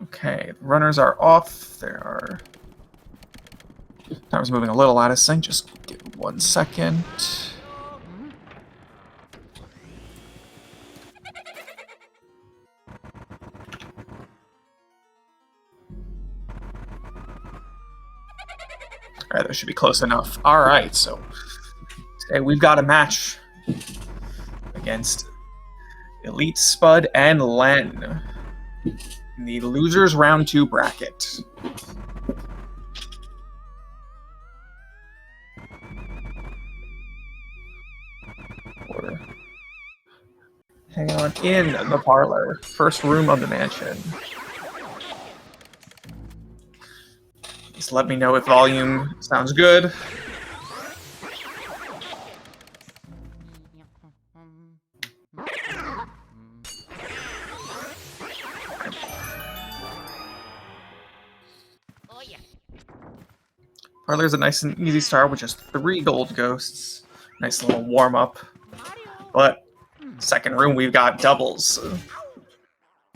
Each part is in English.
Okay, the runners are off. Timer's moving a little out of sync. Just give it 1 second. Alright, that should be close enough. Alright, so today we've got a match against Elite Spud and Len in the losers round 2 bracket. We're hanging on in the parlor, first room of the mansion. Just let me know if volume sounds good. Parlor's a nice and easy start with just 3 gold ghosts. Nice little warm up. But second room, we've got doubles.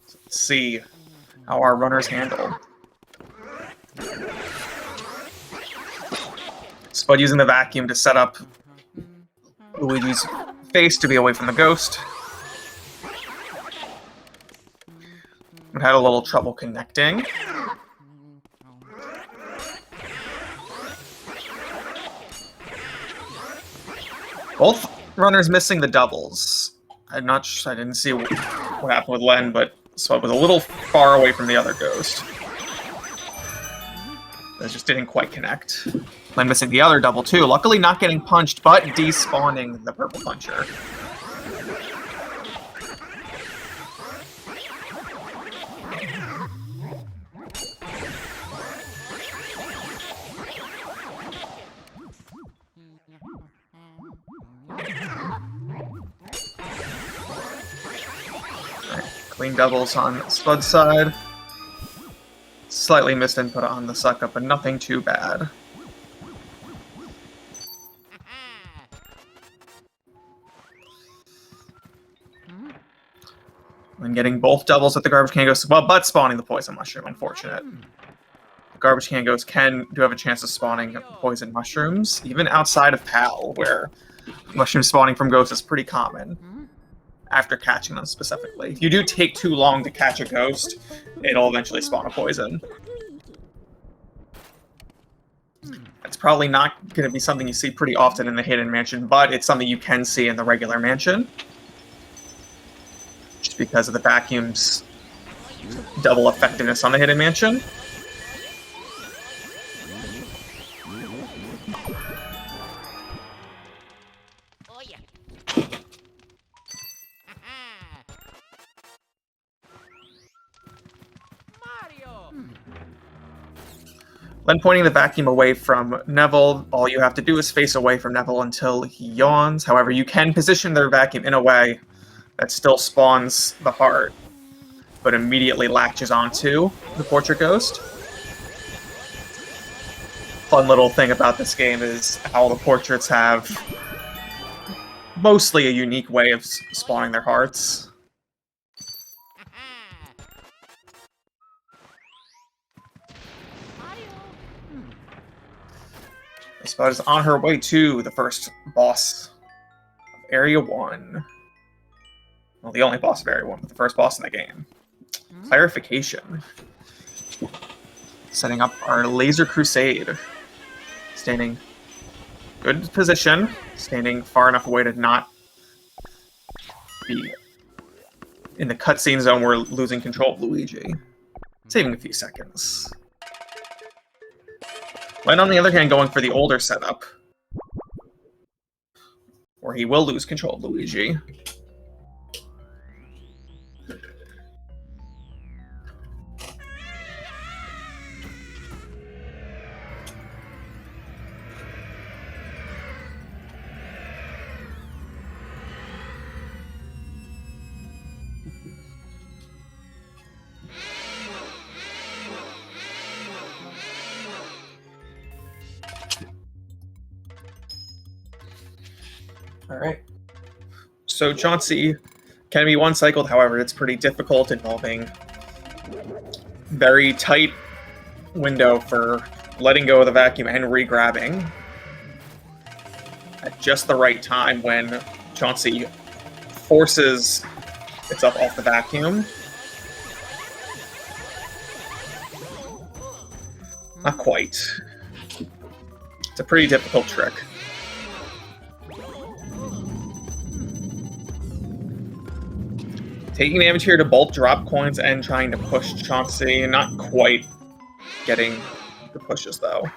Let's see how our runners handle. Spud using the vacuum to set up Luigi's face to be away from the ghost. We had a little trouble connecting. Both runners missing the doubles. I didn't see what happened with Len, but Spud was a little far away from the other ghost. That just didn't quite connect. Len missing the other double too. Luckily not getting punched, but despawning the purple puncher. Clean doubles on Spud's side. Slightly missed input on the suck up, but nothing too bad. When getting both doubles at the garbage can ghost, well, but spawning the poison mushroom, unfortunate. Garbage can ghosts do have a chance of spawning poison mushrooms, even outside of PAL, where mushroom spawning from ghosts is pretty common. After catching them specifically. If you do take too long to catch a ghost, it'll eventually spawn a poison. It's probably not going to be something you see pretty often in the Hidden Mansion, but it's something you can see in the regular mansion. Just because of the vacuum's double effectiveness on the Hidden Mansion. Then pointing the vacuum away from Neville, all you have to do is face away from Neville until he yawns. However, you can position their vacuum in a way that still spawns the heart, but immediately latches onto the portrait ghost. Fun little thing about this game is how the portraits have mostly a unique way of spawning their hearts. Spud is on her way to the first boss of Area 1. Well, the only boss of Area 1, but the first boss in the game. Clarification. Setting up our Laser Crusade. Standing good position. Standing far enough away to not be in the cutscene zone where we're losing control of Luigi. Saving a few seconds. Len, on the other hand, going for the older setup, where he will lose control of Luigi. All right. So Chauncey Can be one-cycled, however, it's pretty difficult, involving very tight window for letting go of the vacuum and re-grabbing at just the right time when Chauncey forces itself off the vacuum. Not quite. It's a pretty difficult trick. Taking damage here to both drop coins and trying to push Chauncey. Not quite getting the pushes, though.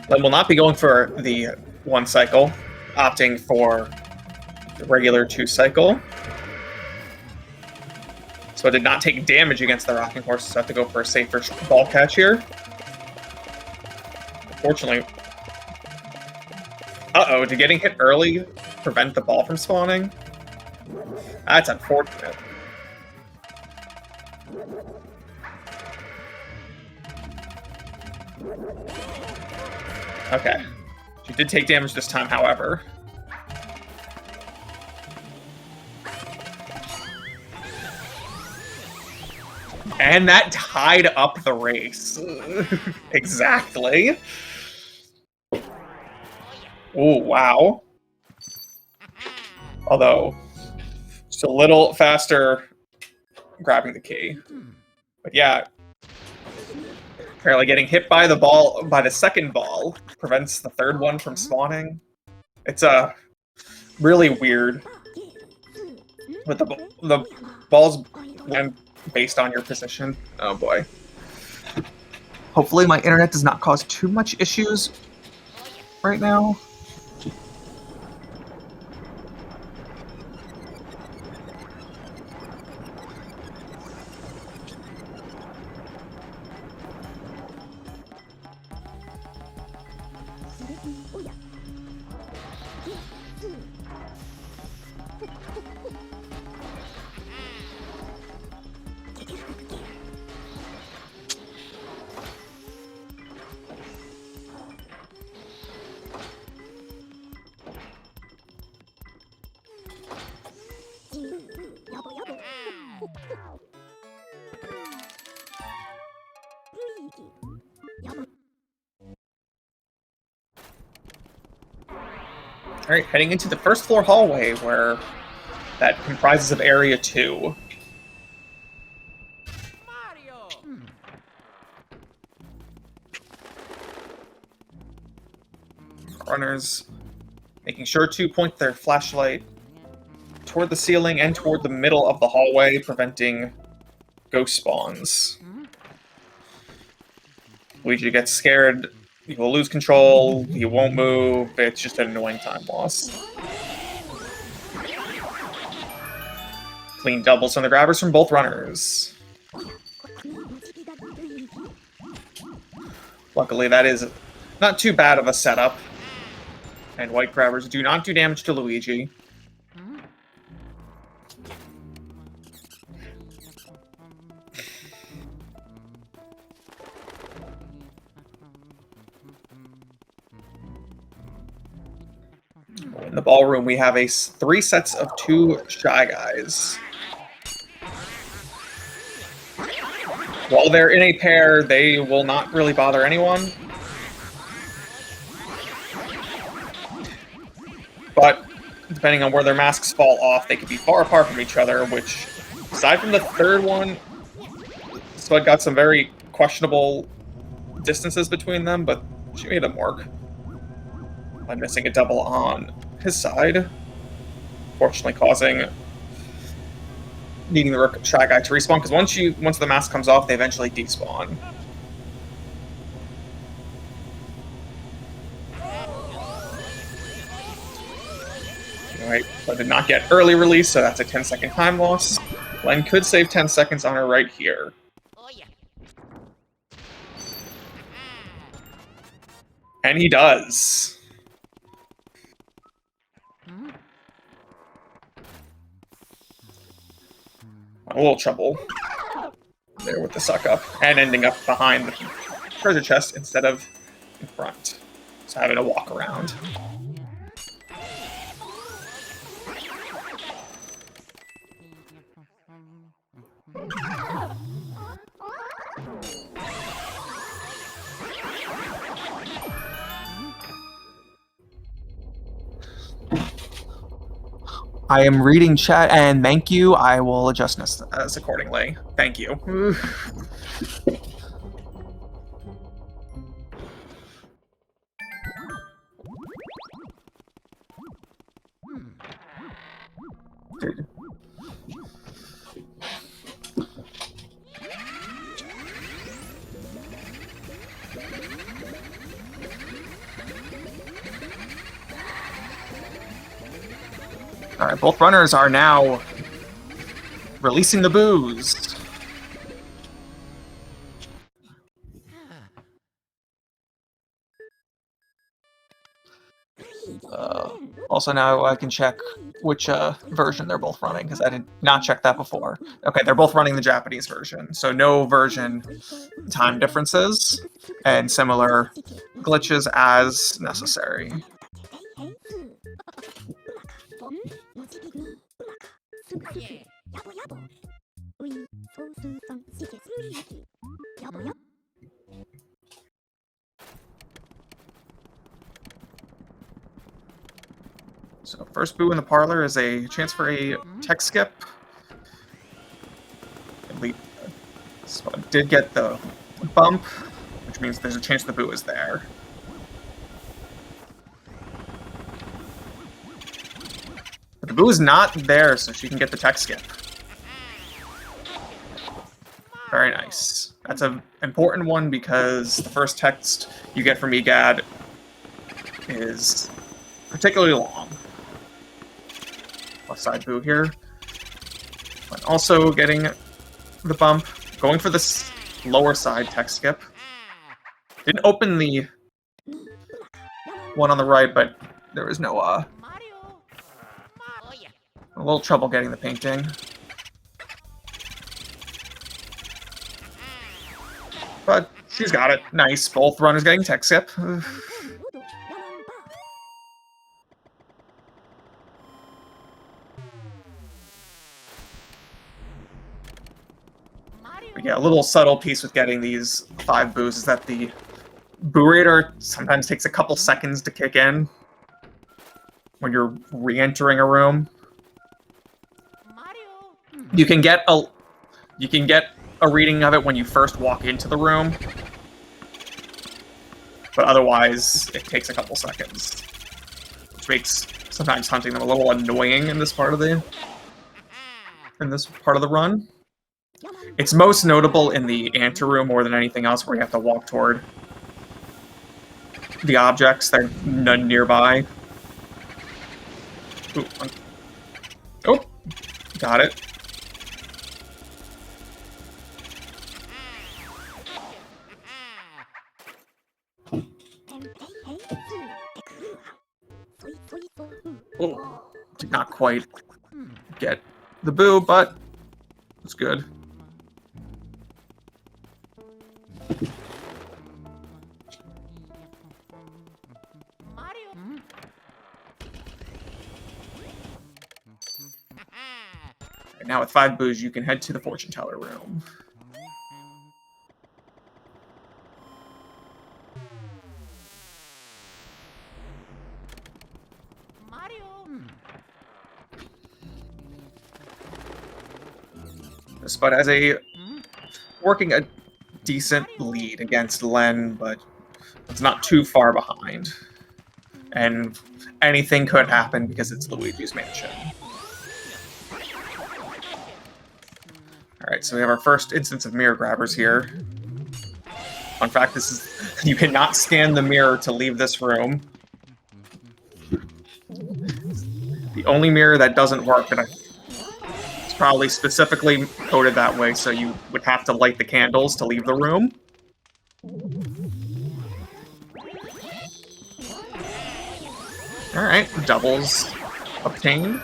Len will not be going for the one cycle, opting for the regular two cycle. So it did not take damage against the rocking horse, so I have to go for a safer ball catch here. Unfortunately... Uh-oh, did getting hit early prevent the ball from spawning? That's unfortunate. Okay. She did take damage this time, however. And that tied up the race. Exactly. Oh, wow. Although, just a little faster grabbing the key. But yeah, apparently getting hit by the ball, by the second ball, prevents the third one from spawning. It's really weird. But the balls based on your position. Oh boy. Hopefully my internet does not cause too much issues right now. Alright, heading into the first floor hallway where that comprises of Area 2. Mario! Runners making sure to point their flashlight toward the ceiling and toward the middle of the hallway, preventing ghost spawns. Luigi gets scared. He will lose control, he won't move, it's just an annoying time loss. Clean doubles on the grabbers from both runners. Luckily, that is not too bad of a setup. And white grabbers do not do damage to Luigi. In the ballroom, we have 3 sets of 2 Shy Guys. While they're in a pair, they will not really bother anyone. But depending on where their masks fall off, they could be far apart from each other, which, aside from the third one, Spud got some very questionable distances between them, but she made them work. By missing a double on his side, fortunately needing the Shy Guy to respawn, because once the mask comes off, they eventually despawn. Alright, but did not get early release, so that's a 10-second time loss. Len could save 10 seconds on her right here. And he does. A little trouble there with the suck up, and ending up behind the treasure chest instead of in front. So having to walk around. I am reading chat, and thank you. I will adjust as accordingly. Thank you. Dude. All right, both runners are now releasing the booze. Also, now I can check which version they're both running, because I did not check that before. Okay, they're both running the Japanese version, so no version time differences, and similar glitches as necessary. So first boo in the parlor is a chance for a tech skip. So I did get the bump, which means there's a chance the boo is there. But the boo is not there, so she can get the tech skip. Very nice. That's an important one because the first text you get from EGAD is particularly long. Left side boo here. But also getting the bump. Going for this lower side tech skip. Didn't open the one on the right, but there was no a little trouble getting the painting. But she's got it. Nice. Both runners getting tech skip. But yeah, a little subtle piece with getting these 5 boos is that the boo radar sometimes takes a couple seconds to kick in when you're re-entering a room. You can get a reading of it when you first walk into the room, but otherwise it takes a couple seconds, which makes sometimes hunting them a little annoying in this part of the run. It's most notable in the anteroom more than anything else, where you have to walk toward the objects that are none nearby. Ooh, oh, got it. Oh, did not quite get the boo, but it's good. Right, now with 5 boos, you can head to the fortune teller room. Spud has working a decent lead against Len, but it's not too far behind. And anything could happen because it's Luigi's mansion. Alright, so we have our first instance of mirror grabbers here. Fun fact, you cannot scan the mirror to leave this room. The only mirror that doesn't work, and it's probably specifically coded that way, so you would have to light the candles to leave the room. Alright, doubles obtained.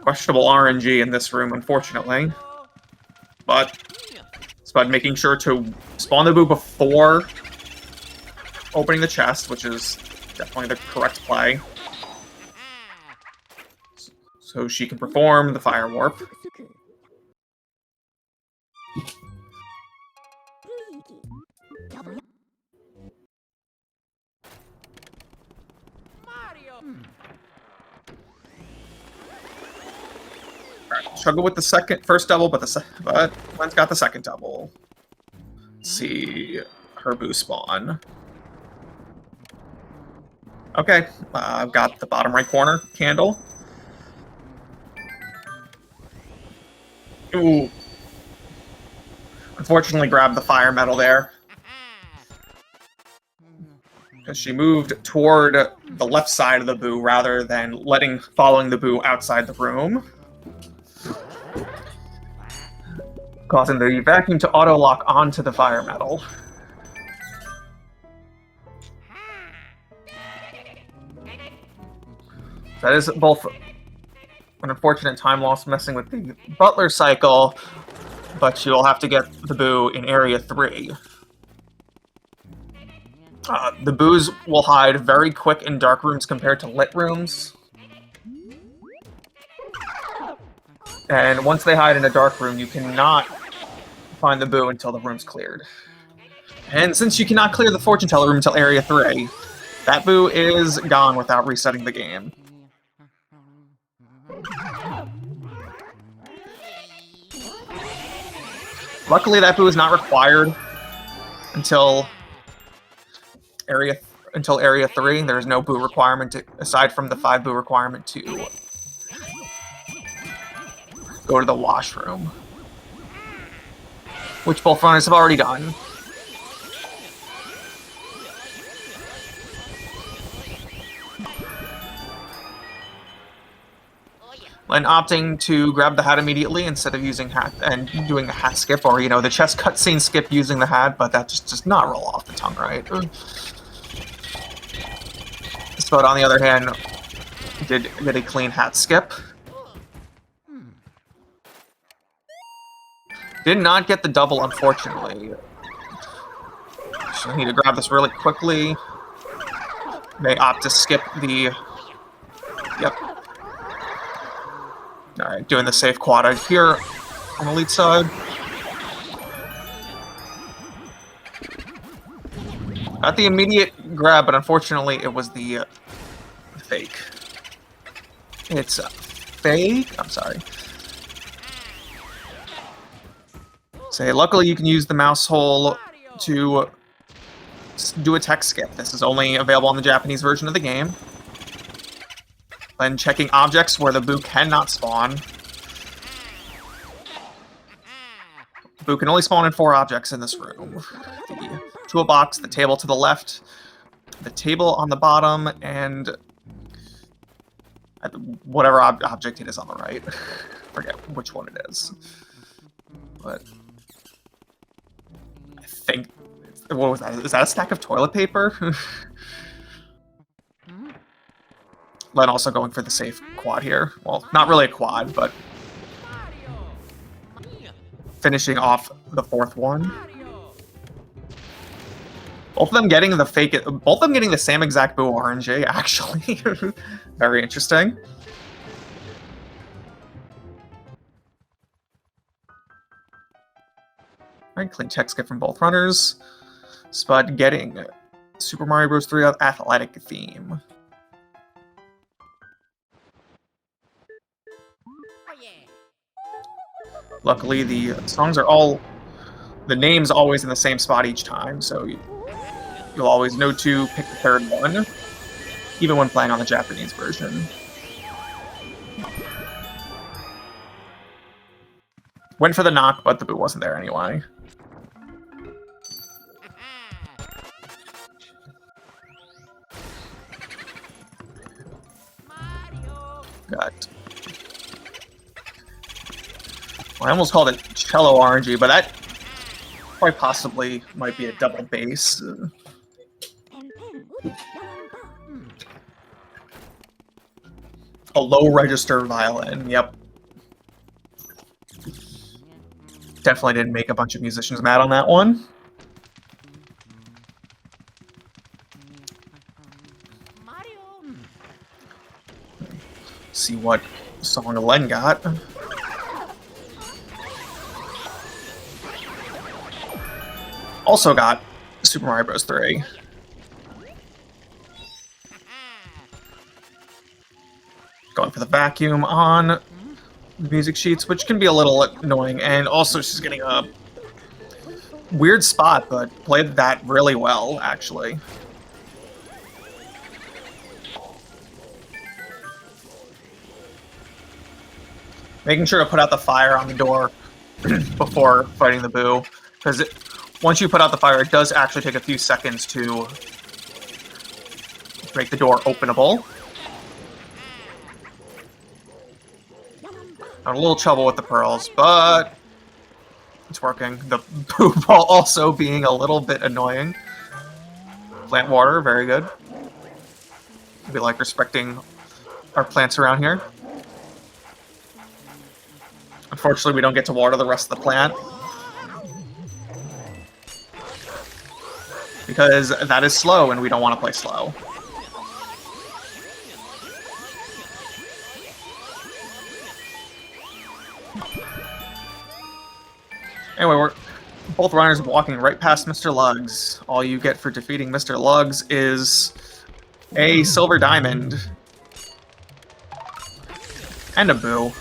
Questionable RNG in this room, unfortunately. But Spud making sure to spawn the boo before opening the chest, which is definitely the correct play. So she can perform the fire warp. Alright, struggle with the first double, but Len's got the second double. Let's see her boo spawn. Okay, I've got the bottom right corner candle. Ooh. Unfortunately, grabbed the fire metal there. Because she moved toward the left side of the boo rather than following the boo outside the room. Causing the vacuum to auto-lock onto the fire metal. That is both an unfortunate time loss messing with the butler cycle, but you'll have to get the boo in Area 3. The boos will hide very quick in dark rooms compared to lit rooms. And once they hide in a dark room, you cannot find the boo until the room's cleared. And since you cannot clear the fortune teller room until Area 3, that boo is gone without resetting the game. Luckily, that boo is not required until Area 3. There's no boo requirement aside from the 5 boo requirement to go to the washroom, which both runners have already done. Len opting to grab the hat immediately instead of using hat and doing the hat skip, or, the chess cutscene skip using the hat, but that just does not roll off the tongue right. Spud, on the other hand, did get a clean hat skip. Did not get the double, unfortunately. So I need to grab this really quickly. They opt to skip the... Yep. Alright, doing the safe quad out here on the lead side. Got the immediate grab, but unfortunately it was the fake. It's fake? I'm sorry. Say, luckily you can use the mouse hole to do a text skip. This is only available on the Japanese version of the game. Then checking objects where the boo cannot spawn. Boo can only spawn in 4 objects in this room. The toolbox, the table to the left, the table on the bottom, and whatever object it is on the right. Forget which one it is. But I think... What was that? Is that a stack of toilet paper? Len also going for the safe quad here. Well, not really a quad, but finishing off the 4th one. Both of them getting the same exact boo RNG, actually. Very interesting. Alright, clean tech skip from both runners. Spud getting Super Mario Bros. 3 athletic theme. Luckily, the name's always in the same spot each time, so you'll always know to pick the 3rd one, even when playing on the Japanese version. Went for the knock, but the boo wasn't there anyway. Got... I almost called it cello RNG, but that quite possibly might be a double bass. A low register violin, yep. Definitely didn't make a bunch of musicians mad on that one. See what song Len got. Also got Super Mario Bros. 3. Going for the vacuum on music sheets, which can be a little annoying, and also she's getting a weird spot, but played that really well, actually. Making sure to put out the fire on the door before fighting the Boo, because once you put out the fire, it does actually take a few seconds to make the door openable. Got a little trouble with the pearls, but it's working. The Boo ball also being a little bit annoying. Plant water, very good. We like respecting our plants around here. Unfortunately, we don't get to water the rest of the plant, because that is slow, and we don't want to play slow. Anyway, both runners walking right past Mr. Lugs. All you get for defeating Mr. Lugs is a silver diamond and a Boo.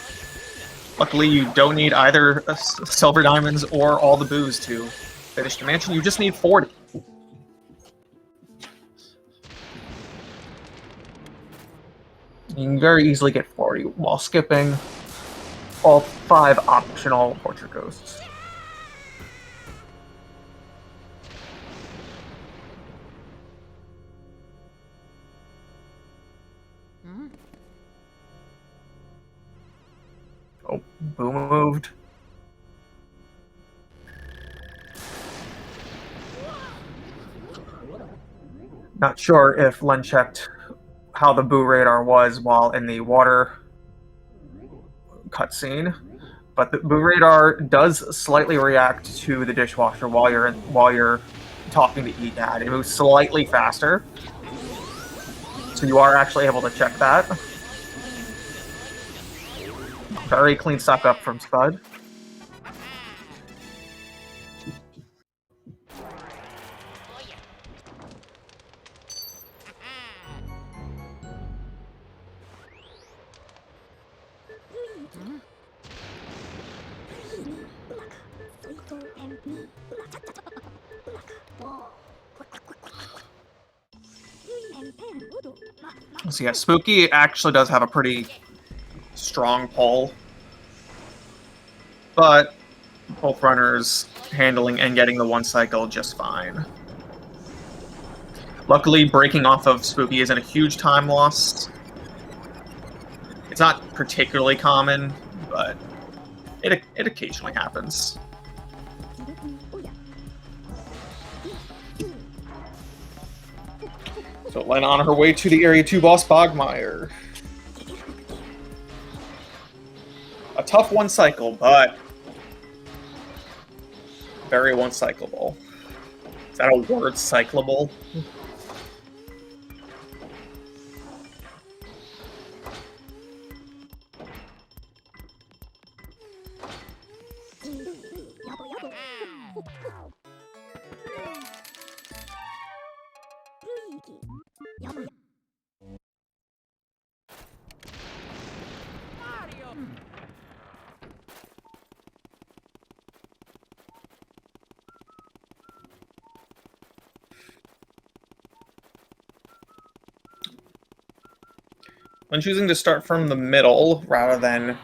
Luckily, you don't need either silver diamonds or all the Boos to finish the mansion. You just need 40. You can very easily get 40 while skipping all 5 optional portrait ghosts. Oh, Boo moved. Not sure if Len checked how the Boo radar was while in the water cutscene, but the Boo radar does slightly react to the dishwasher while you're talking to Dad. It moves slightly faster, so you are actually able to check that. Very clean suck up from Spud. So yeah, Spooky actually does have a pretty strong pull, but both runners handling and getting the 1 cycle just fine. Luckily, breaking off of Spooky isn't a huge time loss. It's not particularly common, but it occasionally happens. So Len on her way to the Area 2 boss, Bogmire. A tough 1 cycle, but very 1 cyclable. Is that a word, cyclable? When choosing to start from the middle rather than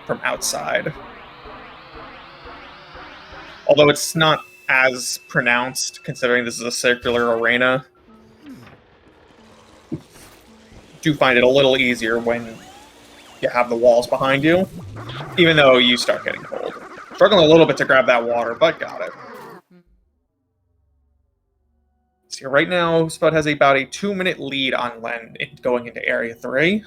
from outside. Although it's not as pronounced, considering this is a circular arena. Do find it a little easier when you have the walls behind you, even though you start getting cold. Struggling a little bit to grab that water, but got it. So right now, Spud has about a 2-minute lead on Len going into Area 3.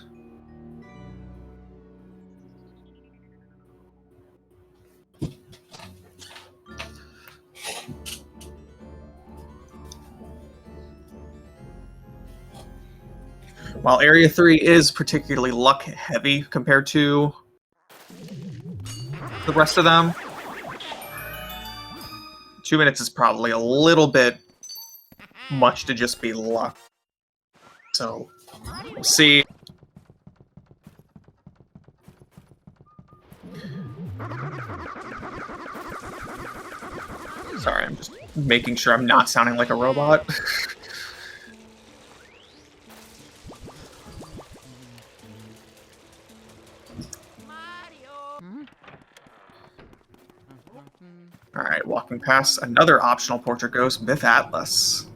While Area 3 is particularly luck-heavy compared to the rest of them, 2 minutes is probably a little bit much to just be luck. So, we'll see. Sorry, I'm just making sure I'm not sounding like a robot. Alright, walking past another optional portrait ghost, Myth Atlas.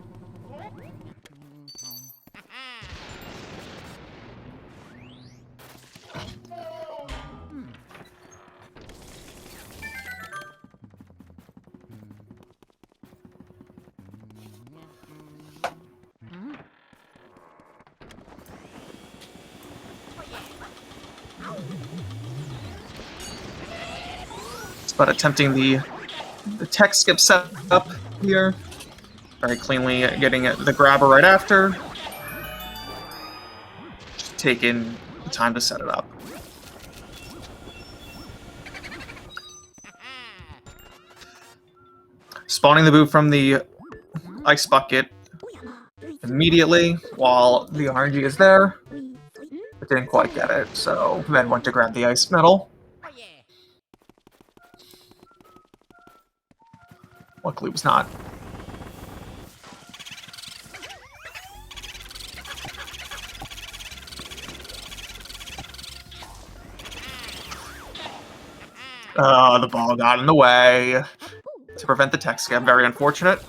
But attempting the tech skip setup here. Very cleanly getting the grabber right after. Just taking the time to set it up. Spawning the boo from the ice bucket immediately while the RNG is there. But didn't quite get it, so then went to grab the ice medal. Luckily, it was not. The ball got in the way to prevent the tech scam. Very unfortunate.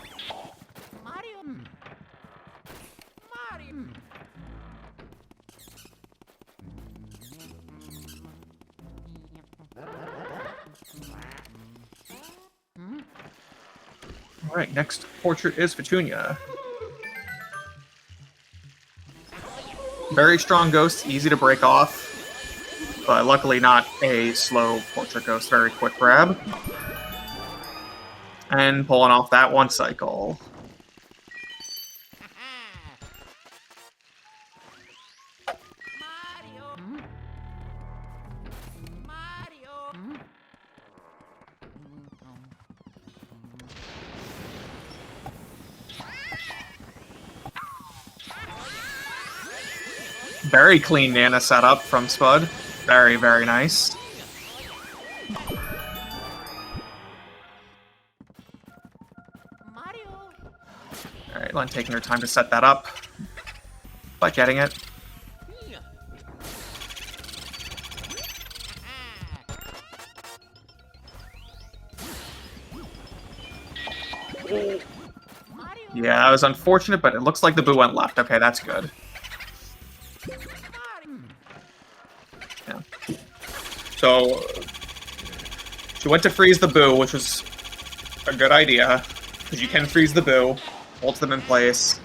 Alright, next portrait is Petunia. Very strong ghost, easy to break off, but luckily not a slow portrait ghost. Very quick grab. And pulling off that one cycle. Very clean Nana setup from Spud. Very, very nice. Alright, Len taking her time to set that up. But getting it. Yeah, that was unfortunate, but it looks like the boo went left. Okay, that's good. Yeah. So, she went to freeze the boo, which was a good idea, because you can freeze the boo, holds them in place.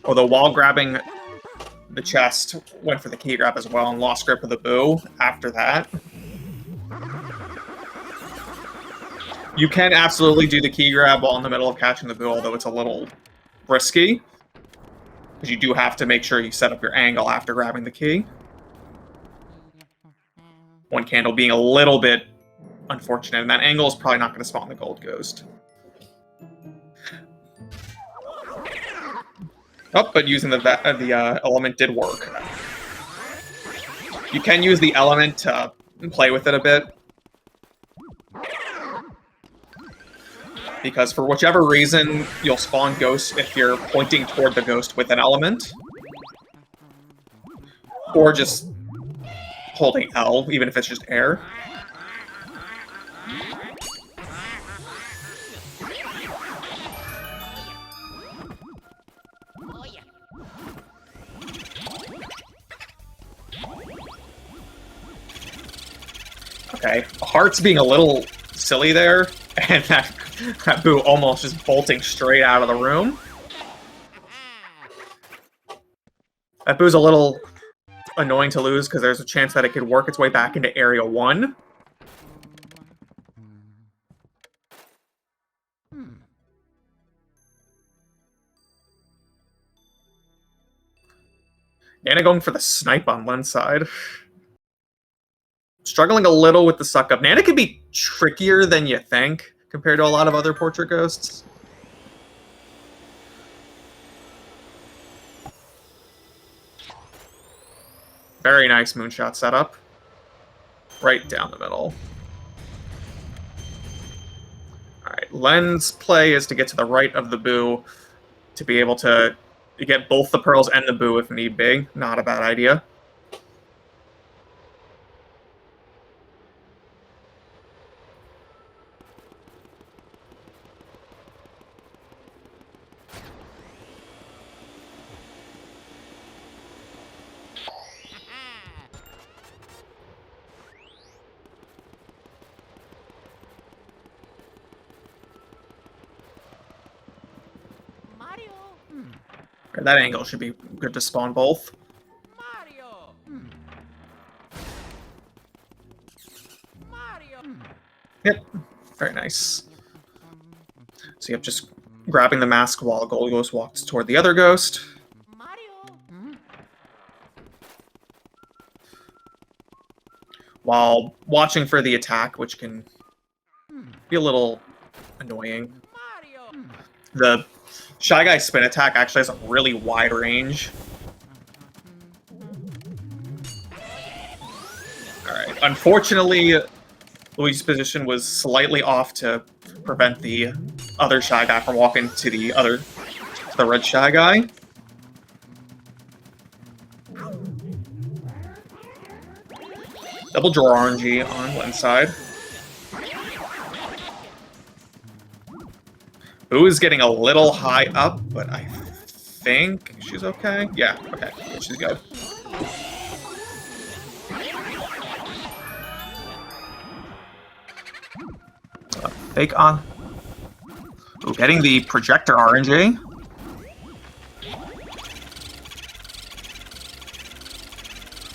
Although while grabbing the chest, went for the key grab as well and lost grip of the boo after that. You can absolutely do the key grab while in the middle of catching the boo, although it's a little risky. Because you do have to make sure you set up your angle after grabbing the key. One candle being a little bit unfortunate, and that angle is probably not going to spawn the gold ghost. Oh, but using the element did work. You can use the element to play with it a bit. Because for whichever reason, you'll spawn ghosts if you're pointing toward the ghost with an element. Or just holding L, even if it's just air. Okay, Heart's being a little silly there, and that boo almost just bolting straight out of the room. That boo's a little annoying to lose because there's a chance that it could work its way back into Area 1. Nana going for the snipe on one side. Struggling a little with the suck up. Nana could be trickier than you think compared to a lot of other portrait ghosts. Very nice moonshot setup. right down the middle. Alright, Len's play is to get to the right of the Boo to be able to get both the pearls and the Boo if need be. Not a bad idea. That angle should be good to spawn both. Yep, very nice. So yep, just grabbing the mask while a gold ghost walks toward the other ghost. While watching for the attack, which can be a little annoying. The Shy Guy spin attack actually has a really wide range. Alright, unfortunately, Luigi's position was slightly off to prevent the other Shy Guy from walking to the red Shy Guy. Double draw RNG on one side. Boo is getting a little high up, but I think she's okay. Yeah, okay, she's good. Fake on. Ooh, getting the projector RNG.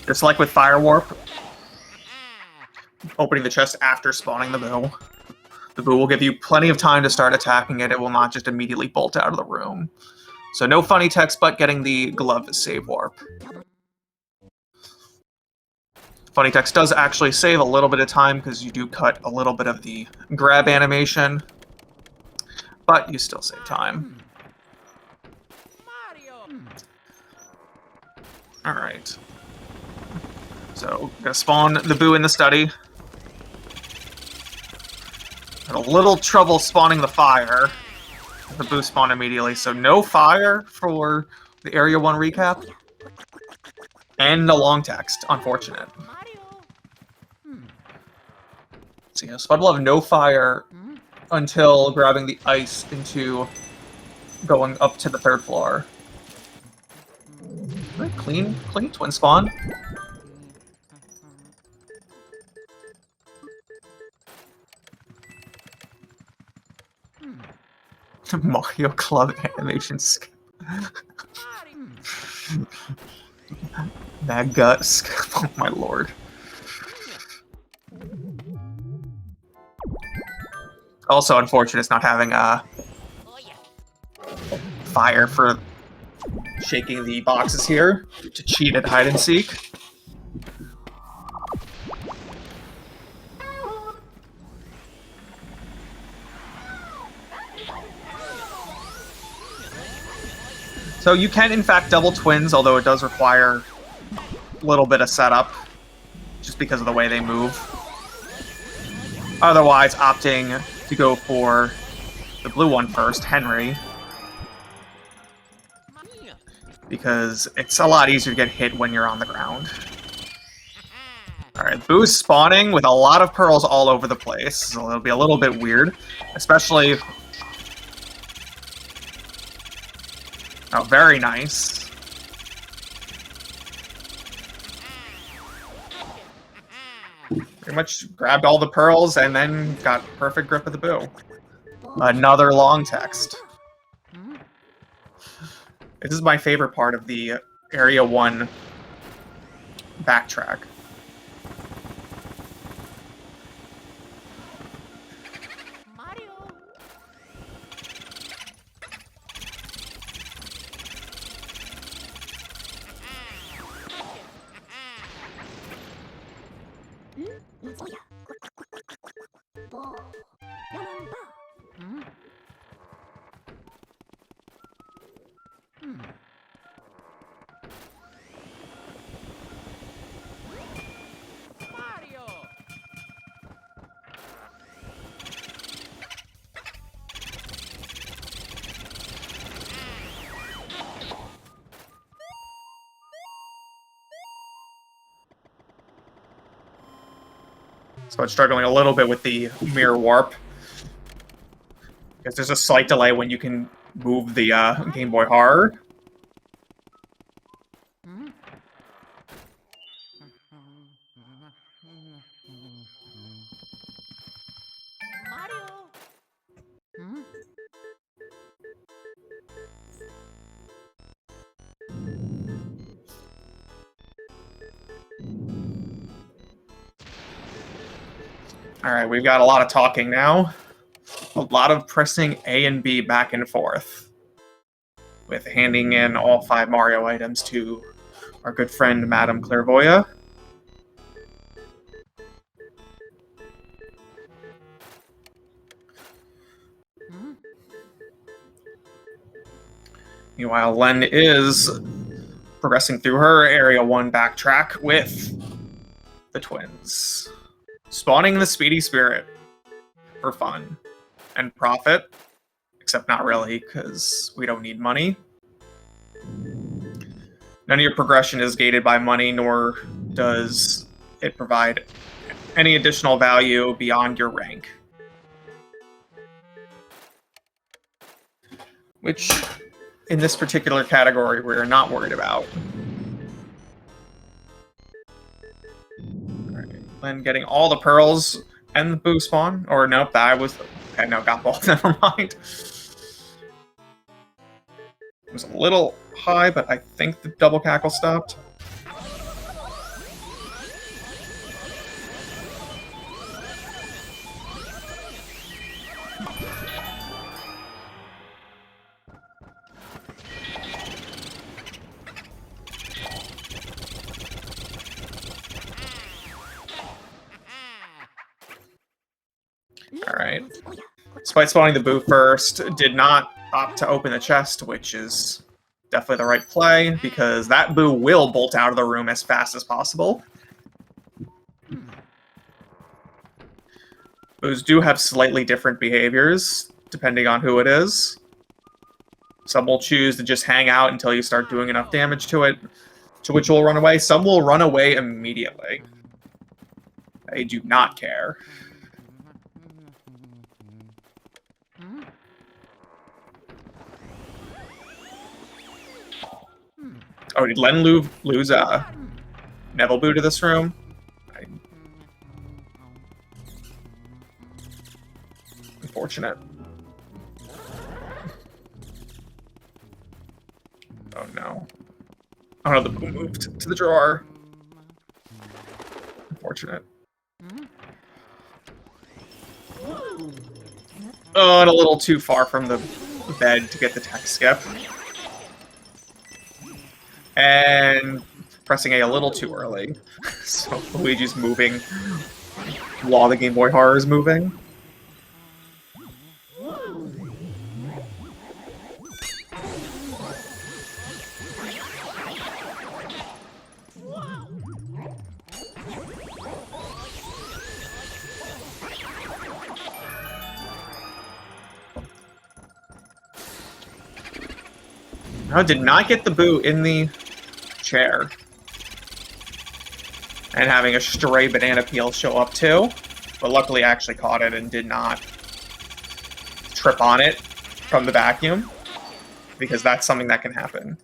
Just like with Fire Warp, opening the chest after spawning the Boo. The Boo will give you plenty of time to start attacking it. It will not just immediately bolt out of the room. So no funny text, but getting the glove is save warp. Funny text does actually save a little bit of time because you do cut a little bit of the grab animation, but you still save time. Alright. So, gonna spawn the Boo in the study. Had a little trouble spawning the fire. The Boo spawned immediately, so no fire for the Area 1 recap. And no long text, unfortunate. So yeah, Spud will have no fire until grabbing the ice into going up to the 3rd floor. Right, clean twin spawn. Mario Club animation skip. Mad gut skip. Oh my lord. Also unfortunate it's not having fire for shaking the boxes here to cheat at hide and seek. So you can, in fact, double twins, although it does require a little bit of setup, just because of the way they move. Otherwise, opting to go for the blue one first, Henry, because it's a lot easier to get hit when you're on the ground. Alright, Boo's spawning with a lot of pearls all over the place, so it'll be a little bit weird, especially... Oh, very nice. Pretty much grabbed all the pearls and then got perfect grip of the Boo. Another long text. This is my favorite part of the Area 1 backtrack. So it's struggling a little bit with the mirror warp. Because there's a slight delay when you can move the Game Boy Horror. Alright, we've got a lot of talking now. A lot of pressing A and B back and forth. With handing in all 5 Mario items to our good friend, Madame Clairvoya. Meanwhile, Len is progressing through her Area 1 backtrack with the twins. Spawning the Speedy Spirit for fun and profit, except not really, because we don't need money. None of your progression is gated by money, nor does it provide any additional value beyond your rank. Which, in this particular category, we're not worried about. Len getting all the pearls and the boo spawn. Or nope, that was... Okay, no, got both. Never mind. It was a little high, but I think the double cackle stopped. Alright. Despite spawning the boo first, did not opt to open the chest, which is definitely the right play, because that boo will bolt out of the room as fast as possible. Boos do have slightly different behaviors, depending on who it is. Some will choose to just hang out until you start doing enough damage to it, to which will run away. Some will run away immediately. They do not care. Oh, did Len lose Neville Boo to this room? Unfortunate. Oh no. Oh no, the Boo moved to the drawer. Unfortunate. Oh, and a little too far from the bed to get the tech skip. And pressing A little too early. So Luigi's moving while the Game Boy Horror is moving. No, did not get the Boo in the chair. And having a stray banana peel show up too. But luckily I actually caught it and did not trip on it from the vacuum. Because that's something that can happen.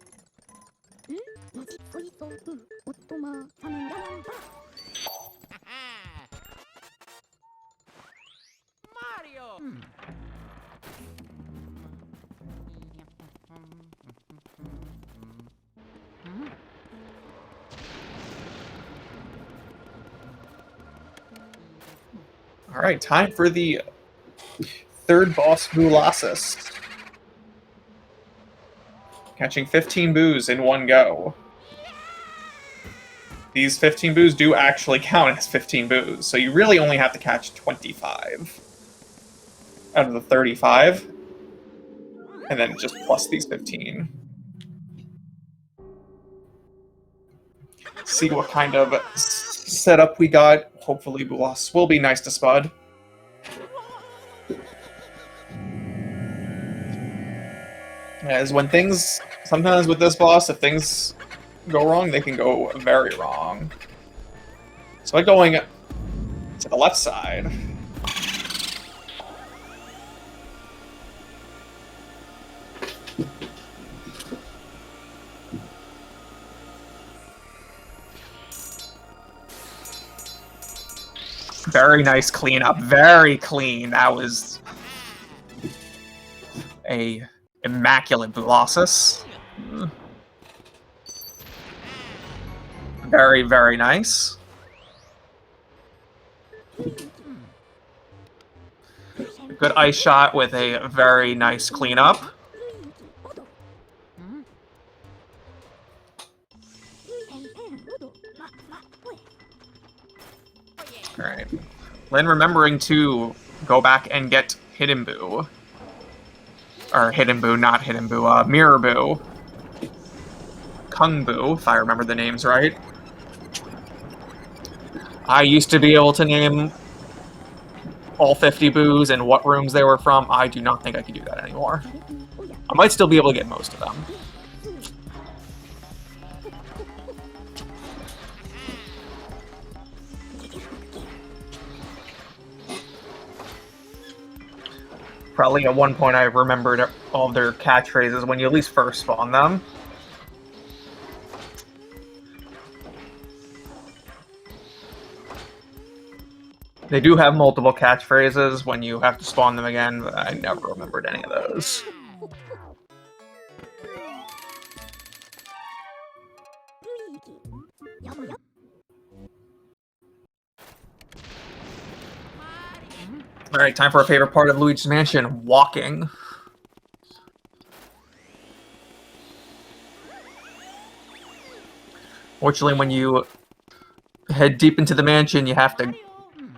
Alright, time for the third boss, Boolossus. Catching 15 boos in one go. These 15 boos do actually count as 15 boos, so you really only have to catch 25 out of the 35, and then just plus these 15. See what kind of setup we got. Hopefully Boolossus will be nice to Spud. As when things, sometimes with this boss, if things go wrong, they can go very wrong. So by going to the left side. Very nice cleanup. Very clean. That was a immaculate Bulossus. Very, very nice. Good ice shot with a very nice cleanup. Alright. Lynn remembering to go back and get Hidden Boo. Or Hidden Boo, not Hidden Boo, Mirror Boo. Kung Boo, if I remember the names right. I used to be able to name all 50 Boos and what rooms they were from. I do not think I can do that anymore. I might still be able to get most of them. Probably at one point I remembered all of their catchphrases when you at least first spawn them. They do have multiple catchphrases when you have to spawn them again, but I never remembered any of those. Alright, time for our favorite part of Luigi's Mansion, walking. Fortunately, when you head deep into the mansion, you have to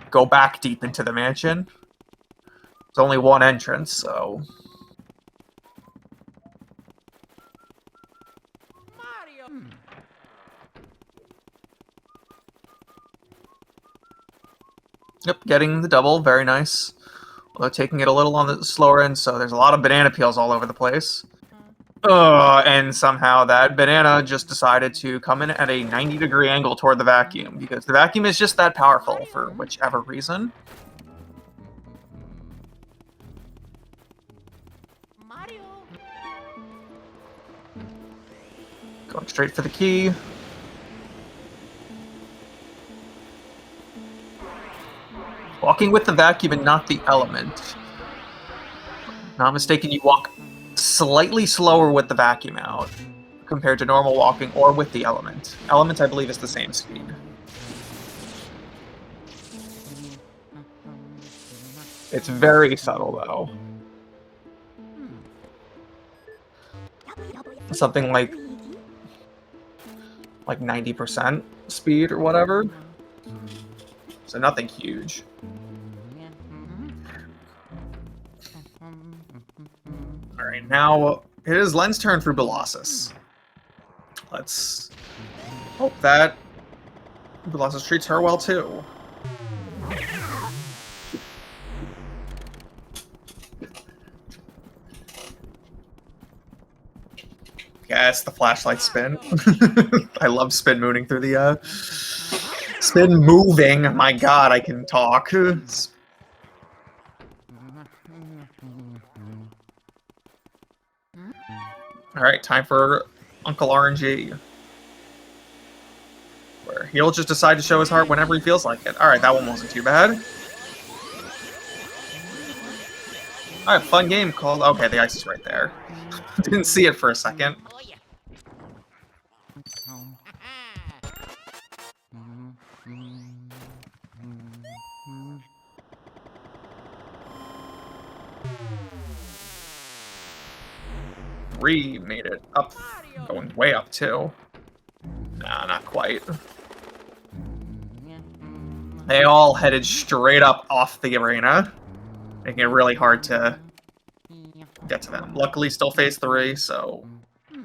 go back deep into the mansion. There's only one entrance, so... Yep, getting the double, very nice. Although taking it a little on the slower end, so there's a lot of banana peels all over the place. And somehow that banana just decided to come in at a 90-degree angle toward the vacuum, because the vacuum is just that powerful for whichever reason. Going straight for the key. Walking with the vacuum and not the element. Not mistaken, you walk slightly slower with the vacuum out compared to normal walking or with the element. Element, I believe, is the same speed. It's very subtle, though. Something like 90% speed or whatever. So nothing huge. Alright, now it is Len's turn for Bulossus. Let's hope that Bulossus treats her well too. Yes, the flashlight spin. I love spin mooning through the spin moving. My god, I can talk. Alright, time for Uncle RNG. Where he'll just decide to show his heart whenever he feels like it. Alright, that one wasn't too bad. Alright, fun game called... Okay, the ice is right there. Didn't see it for a second. Three made it up, going way up too. Nah, not quite. They all headed straight up off the arena, making it really hard to get to them. Luckily, still phase 3, so you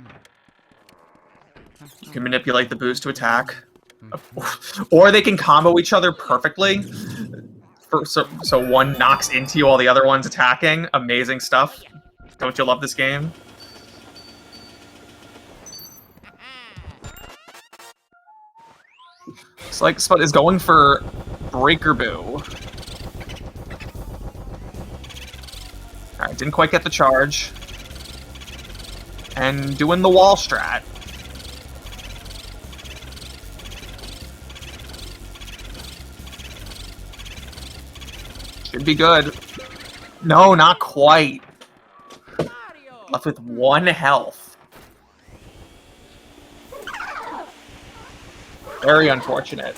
can manipulate the boost to attack, or they can combo each other perfectly. So one knocks into you while the other one's attacking. Amazing stuff. Don't you love this game? It's like Spud is going for Breaker Boo. Alright, didn't quite get the charge. And doing the wall strat. Should be good. No, not quite. Left with 1 health. Very unfortunate.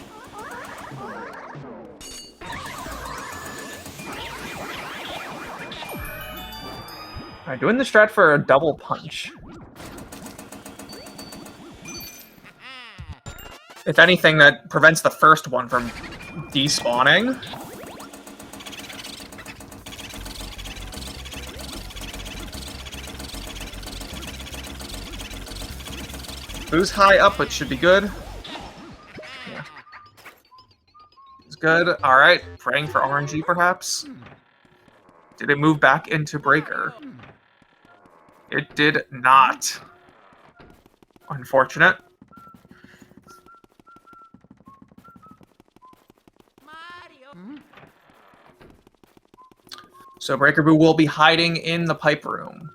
Alright, doing the strat for a double punch. If anything, that prevents the first one from despawning. Boo's high up, but should be good. Yeah. It's good. Alright, praying for RNG perhaps. Did it move back into Breaker? It did not. Unfortunate. So Breaker Boo will be hiding in the pipe room.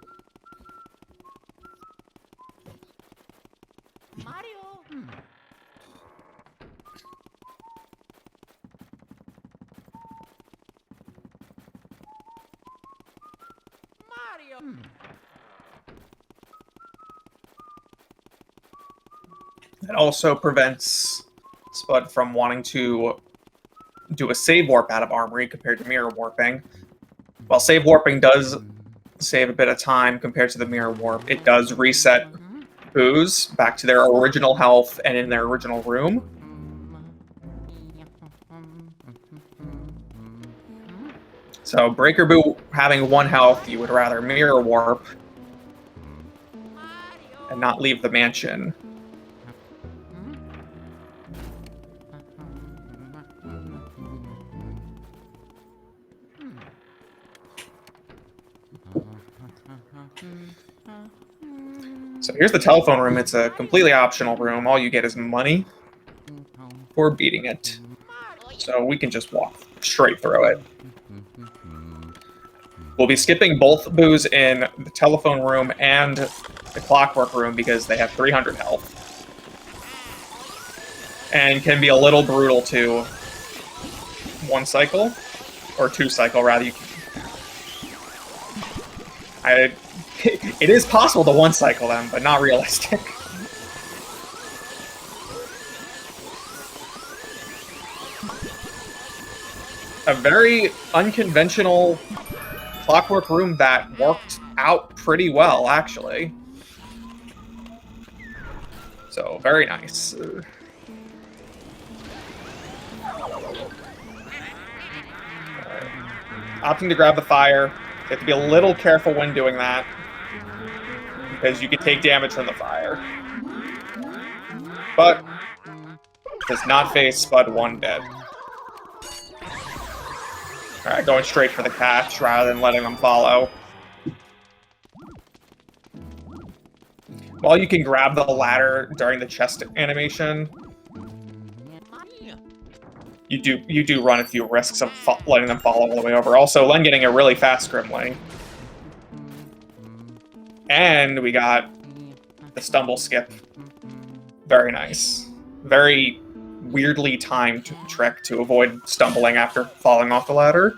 That also prevents Spud from wanting to do a save warp out of Armory compared to mirror warping. While save warping does save a bit of time compared to the mirror warp, it does reset Boos back to their original health and in their original room. So Breaker Boo having 1 health, you would rather mirror warp and not leave the mansion. So here's the telephone room. It's a completely optional room. All you get is money for beating it. So we can just walk straight through it. We'll be skipping both Boos in the telephone room and the clockwork room because they have 300 health. And can be a little brutal to 1 cycle, or 2 cycle rather. It is possible to 1 cycle them, but not realistic. A very unconventional clockwork room that worked out pretty well, actually. So, very nice. Opting to grab the fire. You have to be a little careful when doing that, because you can take damage from the fire. But does not face Spud 1 bit. Alright, going straight for the catch rather than letting them follow. While you can grab the ladder during the chest animation, you do run a few risks of letting them fall all the way over. Also, Len getting a really fast Grimling. And we got the stumble skip. Very nice. Very weirdly timed trick to avoid stumbling after falling off the ladder.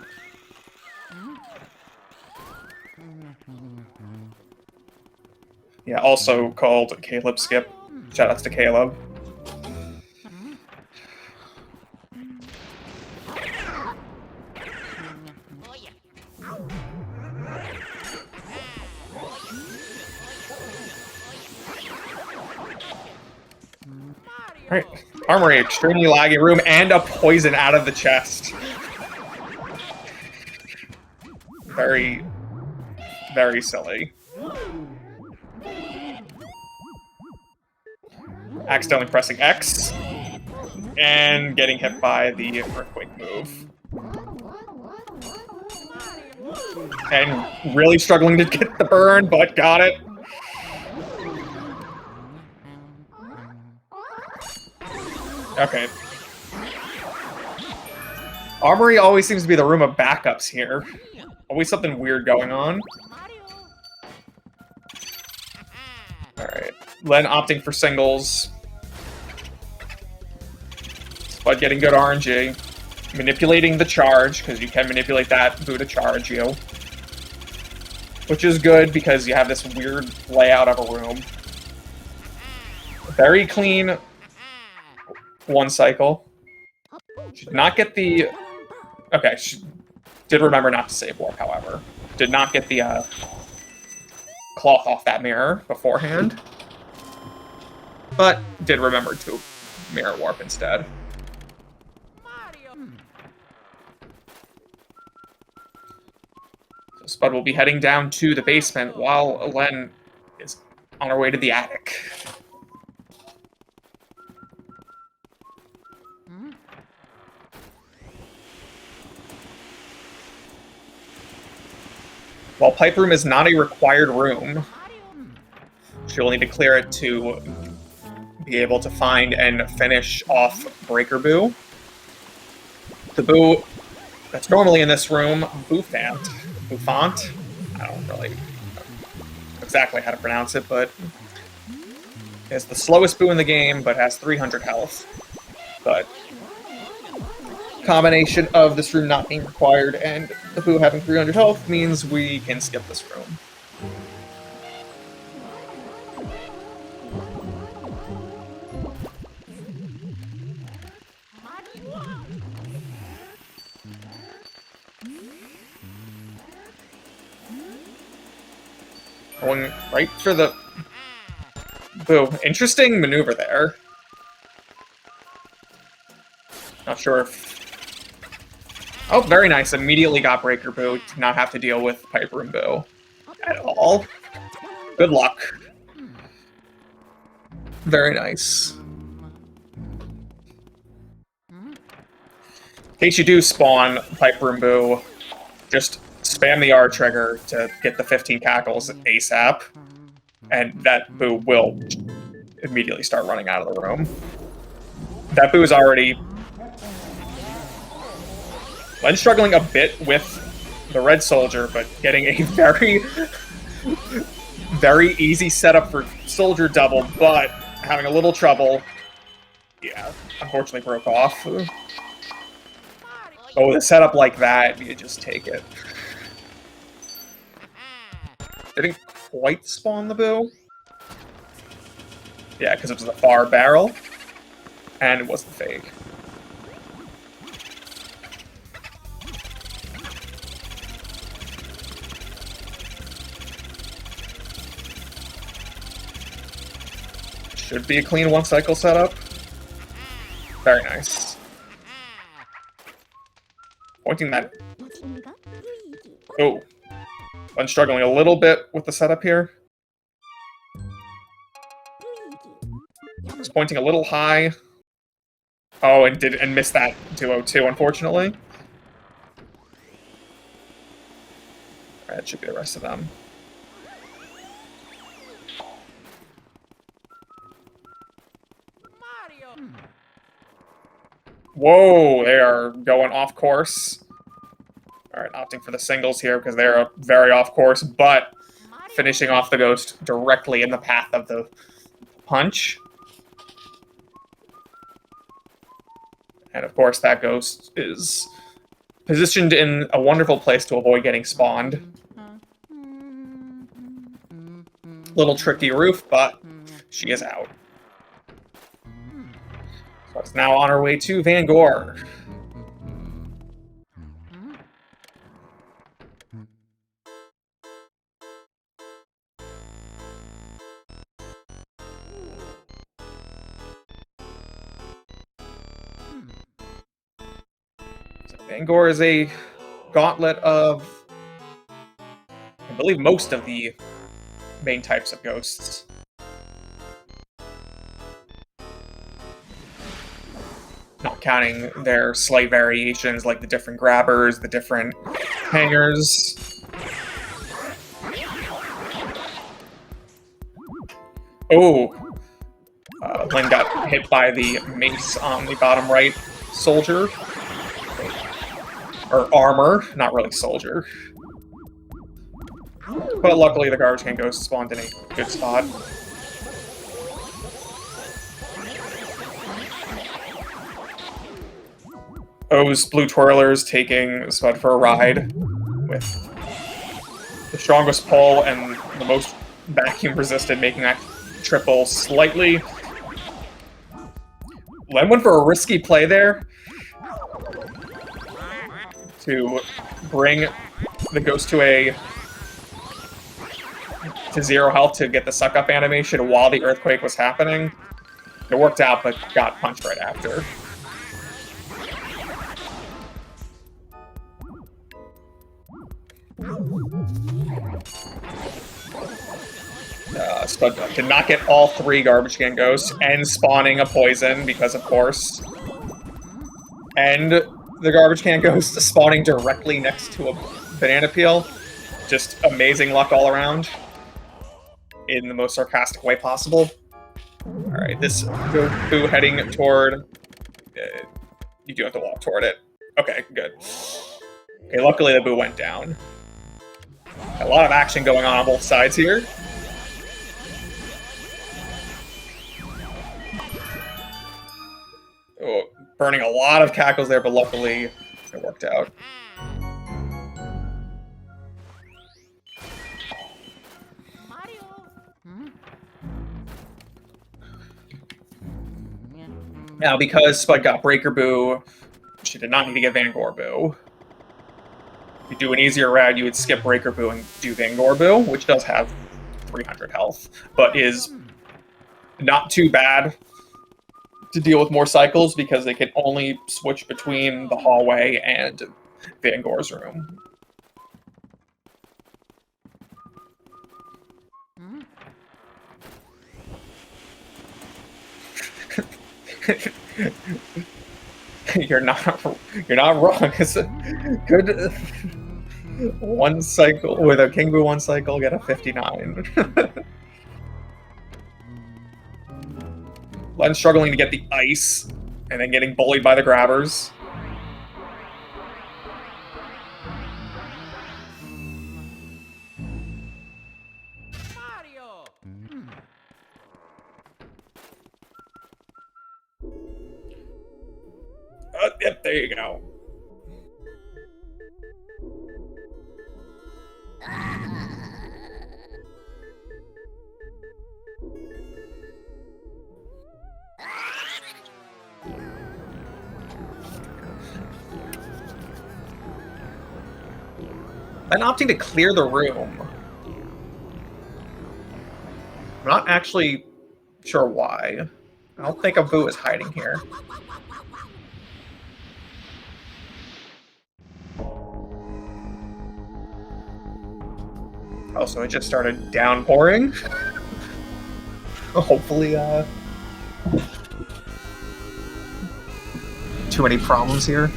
Yeah, also called Caleb skip. Shoutouts to Caleb. Alright, Armory, extremely laggy room, and a poison out of the chest. Very, very silly. Accidentally pressing X, and getting hit by the earthquake move. And really struggling to get the burn, but got it. Okay. Armory always seems to be the room of backups here. Always something weird going on. Alright. Len opting for singles. But getting good RNG. Manipulating the charge, because you can manipulate that Boo to charge you. Which is good, because you have this weird layout of a room. Very clean one cycle. She did not get the... Okay, she did remember not to save warp, however. Did not get the cloth off that mirror beforehand. But did remember to mirror warp instead. So Spud will be heading down to the basement while Len is on her way to the attic. While Pipe Room is not a required room, she'll need to clear it to be able to find and finish off Breaker Boo. The Boo that's normally in this room, Bouffant. I don't really know exactly how to pronounce it, but it's the slowest Boo in the game, but has 300 health. But combination of this room not being required and the Boo having 300 health means we can skip this room. Going right for the Boo. Interesting maneuver there. Not sure if... Oh, very nice. Immediately got Breaker Boo. Did not have to deal with Pipe Room Boo at all. Good luck. Very nice. In case you do spawn Pipe Room Boo, just spam the R trigger to get the 15 cackles ASAP, and that Boo will immediately start running out of the room. That Boo is already... Len's struggling a bit with the Red Soldier, but getting a very easy setup for Soldier double, but having a little trouble. Yeah, unfortunately broke off. Oh, the setup like that, you just take it. Didn't quite spawn the Boo. Yeah, because it was the far barrel, and it was the fake. Should be a clean one cycle setup. Very nice. Pointing that. Oh. I'm struggling a little bit with the setup here. Just pointing a little high. Oh, and missed that 202, unfortunately. Alright, that should be the rest of them. Whoa, they are going off course. Alright, opting for the singles here because they're very off course, but finishing off the ghost directly in the path of the punch. And of course that ghost is positioned in a wonderful place to avoid getting spawned. Little tricky roof, but she is out. So it's now on her way to Van Gore. So Van Gore is a gauntlet of, I believe, most of the main types of ghosts. Not counting their slight variations like the different grabbers, the different hangers. Oh! Len got hit by the mace on the bottom right soldier. Or armor, not really soldier. But luckily the garbage can ghost spawned in a good spot. OoB's blue twirlers taking Spud for a ride with the strongest pull and the most vacuum resistant, making that triple slightly. Len went for a risky play there to bring the ghost to 0 health to get the suck up animation while the earthquake was happening. It worked out, but got punched right after. Spud did not get all 3 garbage can ghosts and spawning a poison because, of course. And the garbage can ghost spawning directly next to a banana peel. Just amazing luck all around. In the most sarcastic way possible. Alright, this Boo heading toward... you do have to walk toward it. Okay, good. Okay, luckily the Boo went down. A lot of action going on both sides here. Oh, burning a lot of cackles there, but luckily it worked out. Now, because Spud got Breaker Boo, she did not need to get Vangor Boo. If you do an easier route, you would skip Breaker Boo and do Vangor Boo, which does have 300 health, but is not too bad to deal with more cycles because they can only switch between the hallway and Vangor's room. You're not wrong. It's a good one cycle with a King Boo 1 cycle, get a 59. Len's struggling to get the ice and then getting bullied by the grabbers. Yep, there you go. I'm opting to clear the room. I'm not actually sure why. I don't think a Boo is hiding here. Oh, so it just started downpouring? Hopefully, too many problems here.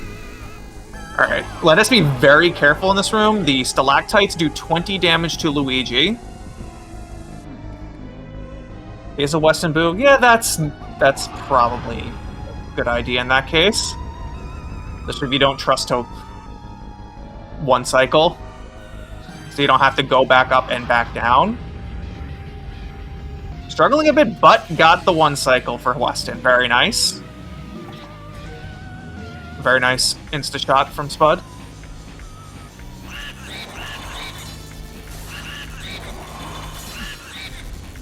Alright, let us be very careful in this room. The stalactites do 20 damage to Luigi. Is a Weston Boo? Yeah, that's probably a good idea in that case. Especially if you don't trust Hope 1 cycle. So you don't have to go back up and back down. Struggling a bit, but got the 1 cycle for Weston. Very nice. Very nice insta-shot from Spud.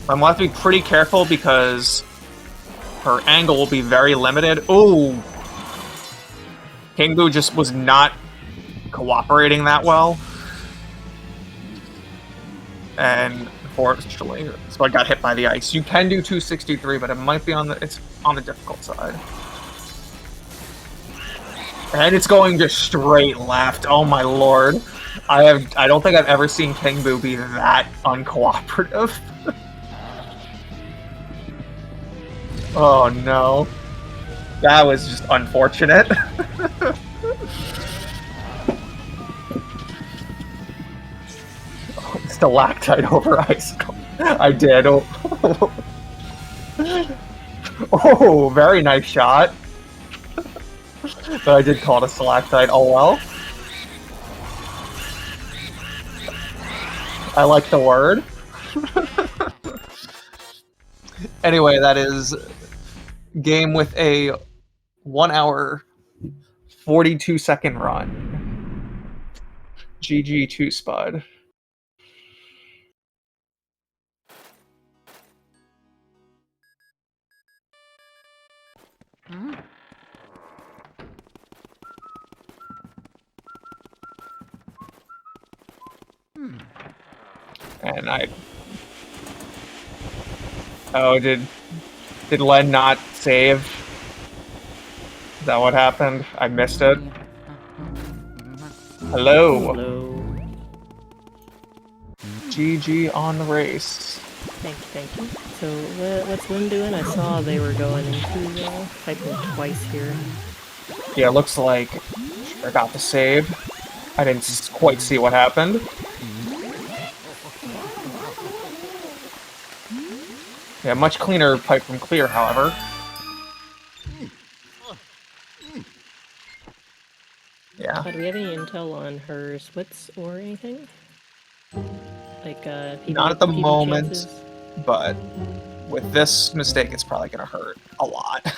I'm going to have to be pretty careful because her angle will be very limited. Ooh! King Boo just was not cooperating that well. And unfortunately, Spud got hit by the ice. You can do 263, but it might be it's on the difficult side. And it's going just straight left. Oh my lord. I don't think I've ever seen King Boo be that uncooperative. Oh no. That was just unfortunate. Stalactite over icicle. I did. Oh. Oh, very nice shot. But I did call it a stalactite. Oh well. I like the word. Anyway, that is game with a 1 hour 42-second run. GG 2 Spud. And oh, did Len not save? Is that what happened? I missed it. Hello. Hello. GG on the race. Thank you. So, what's Lynn doing? I saw they were going into typing twice here. Yeah, it looks like they're about to save. I didn't quite see what happened. Yeah, much cleaner pipe from clear, however. Yeah. Do we have any intel on her splits or anything? Like, Not at the PB moment, chances? but with this mistake, it's probably going to hurt a lot.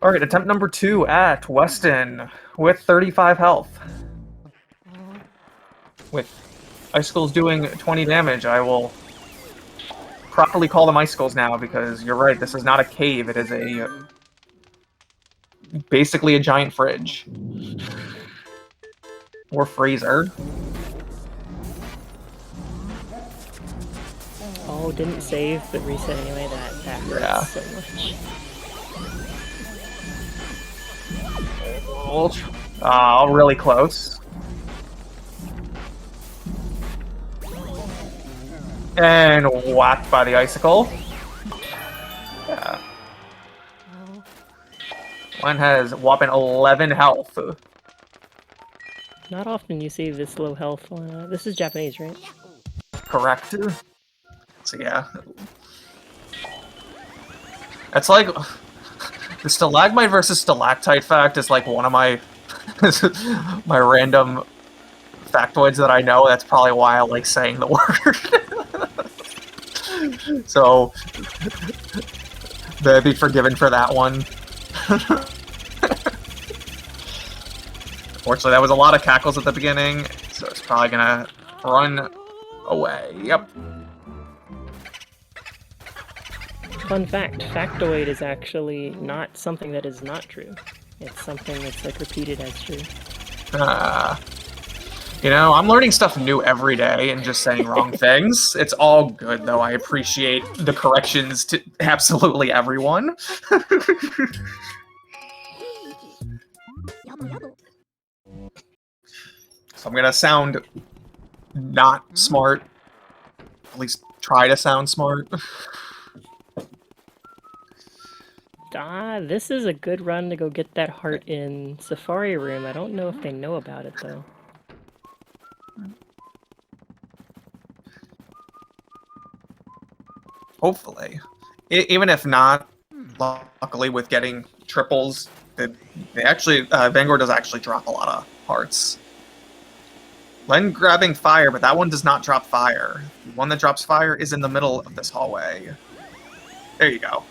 All right, attempt number 2 at Weston with 35 health. With icicles doing 20 damage, I will properly call them icicles now because you're right, this is not a cave, it is basically a giant fridge. Or freezer. Oh, didn't save, but reset anyway. That hurts so much. Really close. And whacked by the icicle. Yeah. One has a whopping 11 health. Not often you see this low health. This is Japanese, right? Correct. So yeah. It's like the stalagmite versus stalactite fact is like one of my my random factoids that I know. That's probably why I like saying the word. So be forgiven for that one. Unfortunately, that was a lot of cackles at the beginning, so it's probably gonna run away. Yep. Fun fact, factoid is actually not something that is not true. It's something that's like repeated as true. You know, I'm learning stuff new every day and just saying wrong things. It's all good, though. I appreciate the corrections to absolutely everyone. So I'm gonna sound not smart. At least try to sound smart. This is a good run to go get that heart in Safari Room. I don't know if they know about it, though. Hopefully. Even if not, luckily with getting triples, they actually, Vanguard does actually drop a lot of hearts. Len grabbing fire, but that one does not drop fire. The one that drops fire is in the middle of this hallway. There you go.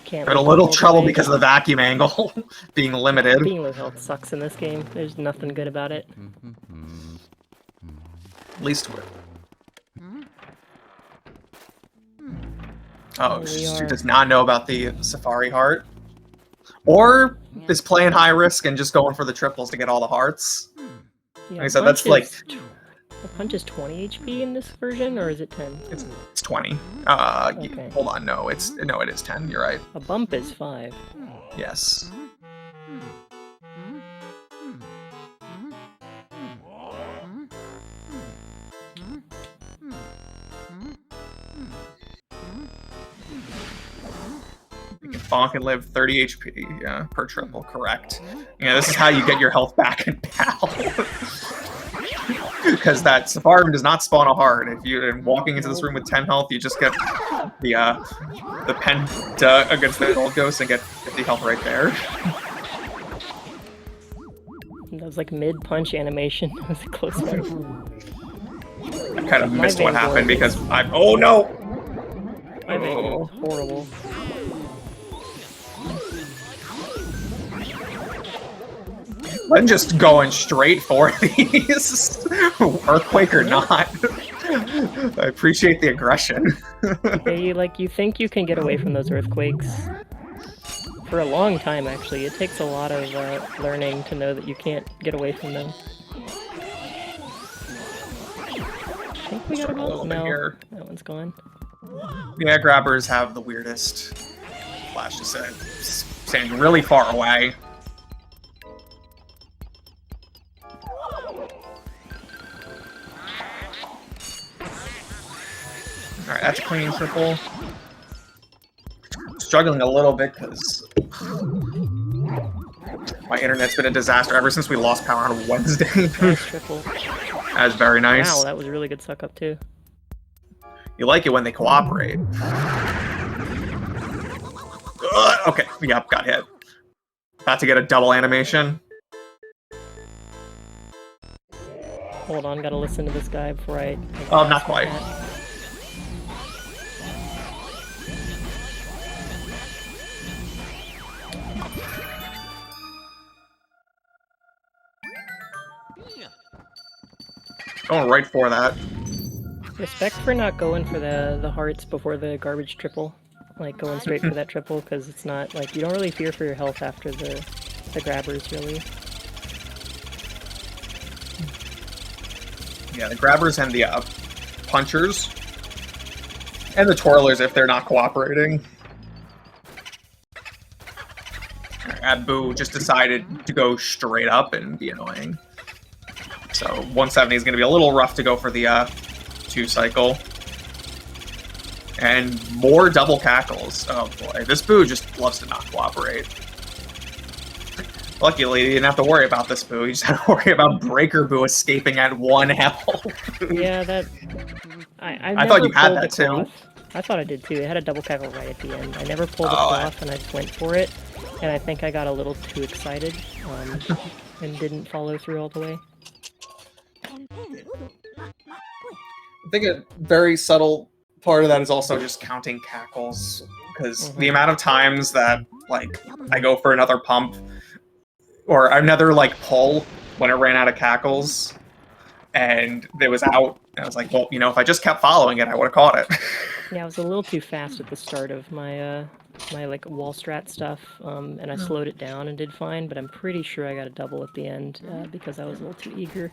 Can't Had a little trouble because of the vacuum angle being limited. Being low health sucks in this game. There's nothing good about it. At least we're... Oh, she does not know about the Safari heart. Or is playing high risk and just going for the triples to get all the hearts. Yeah, like I said, that's like... The punch is 20 HP in this version, or is it 10? It's 20. Okay. Hold on, no, it is 10, you're right. A bump is 5. Yes. You can bonk and live 30 HP, yeah, per triple, correct. Yeah, this is how you get your health back in PAL. because that Safari does not spawn a heart. If you're walking into this room with 10 health, you just get the pen against the gold ghost and get 50 health right there. That was like mid-punch animation. That was a close one. I kind of missed what happened because I'm... Oh, no! My Vanguard was horrible. I'm just going straight for these, earthquake or not. I appreciate the aggression. Yeah, you think you can get away from those earthquakes for a long time. Actually, it takes a lot of learning to know that you can't get away from them. I think we got a little bit here. That one's gone. Yeah, grabbers have the weirdest flash to say, standing really far away. Alright, that's a clean triple. Struggling a little bit because my internet's been a disaster ever since we lost power on Wednesday. Nice triple. That's very nice. Wow, that was a really good suck up too. You like it when they cooperate. Okay, yep, got hit. About to get a double animation. Hold on, gotta listen to this guy before I... Oh, not quite. Going right for that. Respect for not going for the hearts before the garbage triple. Like, going straight for that triple, because it's not, like, you don't really fear for your health after the grabbers, really. Yeah, the grabbers and the punchers. And the twirlers if they're not cooperating. Abu just decided to go straight up and be annoying. So 170 is going to be a little rough to go for the 2-cycle. And more double cackles. Oh boy, this Boo just loves to not cooperate. Luckily, you didn't have to worry about this Boo. You just had to worry about Breaker Boo escaping at 1 health. Yeah, that... I thought you had that too. I thought I did too. It had a double cackle right at the end. I never pulled it off, and I just went for it. And I think I got a little too excited and didn't follow through all the way. I think a very subtle part of that is also just counting cackles, because the amount of times that, like, I go for another pump, or another, like, pull when it ran out of cackles, and it was out, and I was like, well, you know, if I just kept following it, I would have caught it. Yeah, I was a little too fast at the start of my, my, like, wall strat stuff, and I slowed it down and did fine, but I'm pretty sure I got a double at the end, because I was a little too eager.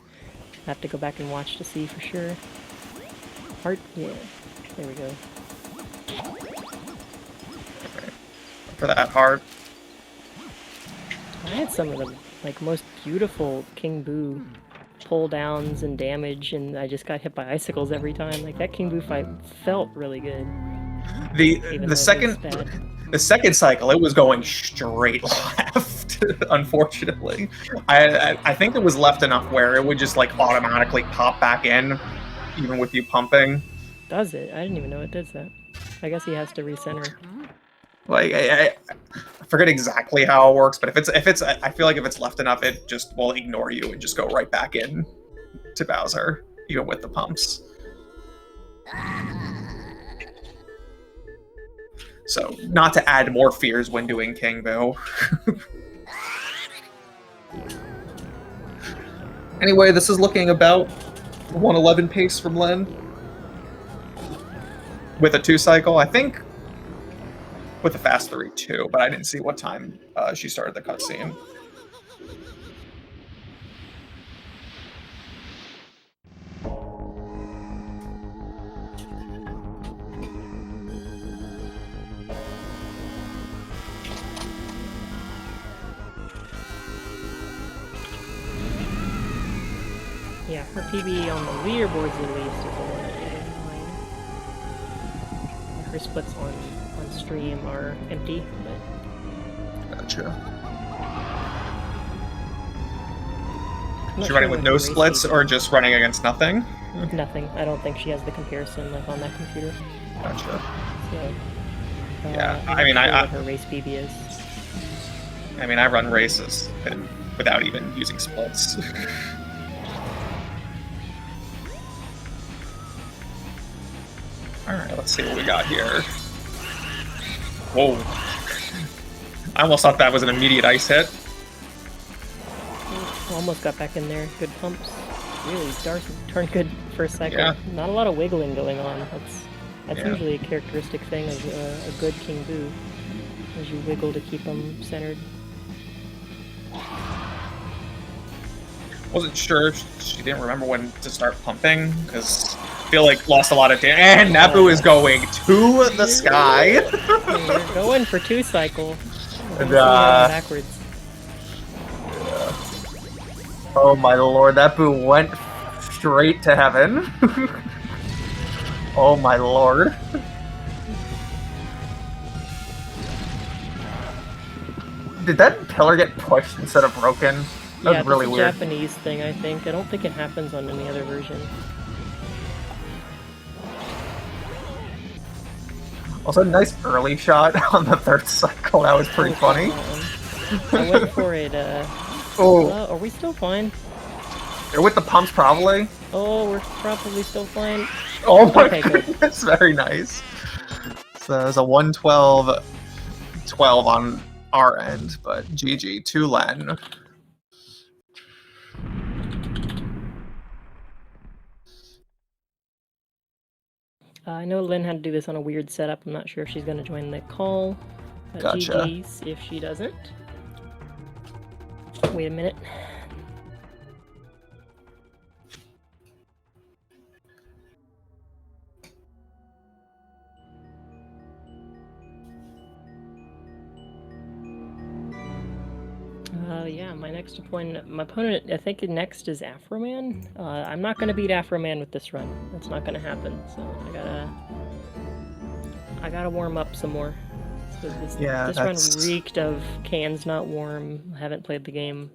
I have to go back and watch to see for sure. Heart, yeah. There we go. Okay. For that heart. I had some of the like most beautiful King Boo pull downs and damage, and I just got hit by icicles every time. Like that King Boo fight felt really good. The second cycle, it was going straight left. Unfortunately, I think it was left enough where it would just like automatically pop back in, even with you pumping. Does it? I didn't even know it does that. I guess he has to recenter. Like I forget exactly how it works, but if it's I feel like if it's left enough, it just will ignore you and just go right back in to Bowser, even with the pumps. So, not to add more fears when doing King Boo. Anyway, this is looking about 111 pace from Len. With a 2-cycle, I think with a fast 3 too, but I didn't see what time she started the cutscene. Yeah, her PB on the leaderboards at least is a 189. Her splits on stream are empty, but... Gotcha. Is she running with no splits or just running against nothing? Nothing. I don't think she has the comparison like on that computer. Gotcha. So, Yeah, I'm I mean, not sure what her race BB is. I mean, I run races without even using splits. Alright, let's see what we got here. Whoa. I almost thought that was an immediate ice hit. Almost got back in there. Good pumps. Really darn good first cycle. Yeah. Not a lot of wiggling going on. That's Yeah. usually a characteristic thing of a good King Boo, as you wiggle to keep them centered. Wasn't sure if she didn't remember when to start pumping, because I feel like lost a lot of damage. And Nabu is going to the sky. You're going for 2 cycle. And, Backwards. Oh my lord, that Boo went straight to heaven. Oh my lord. Did that pillar get pushed instead of broken? That was really weird. It's a Japanese thing, I think. I don't think it happens on any other version. Also, nice early shot on the 3rd cycle. That was pretty funny. I went for it. Are we still fine? They're with the pumps, probably. Oh, we're probably still fine. Oh my goodness, very nice. So there's a 112-12 on our end, but GG to Len. I know Lynn had to do this on a weird setup. I'm not sure if she's going to join the call. Gotcha. GG's if she doesn't. Wait a minute. Yeah, my opponent, I think next is Afroman. I'm not going to beat Afroman with this run. That's not going to happen, so I gotta warm up some more. So this run reeked of cans not warm. I haven't played the game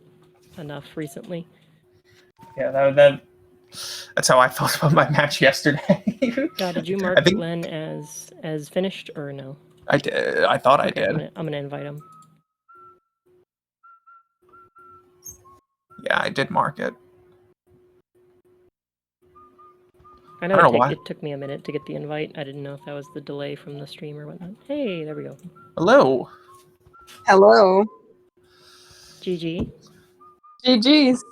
enough recently. Yeah, that's how I felt about my match yesterday. Did you mark Len as finished or no? I did. I thought I did. I'm gonna invite him. Yeah, I did mark it. I know it took me a minute to get the invite. I didn't know if that was the delay from the stream or whatnot. Hey, there we go. Hello. Hello. GG. GG's.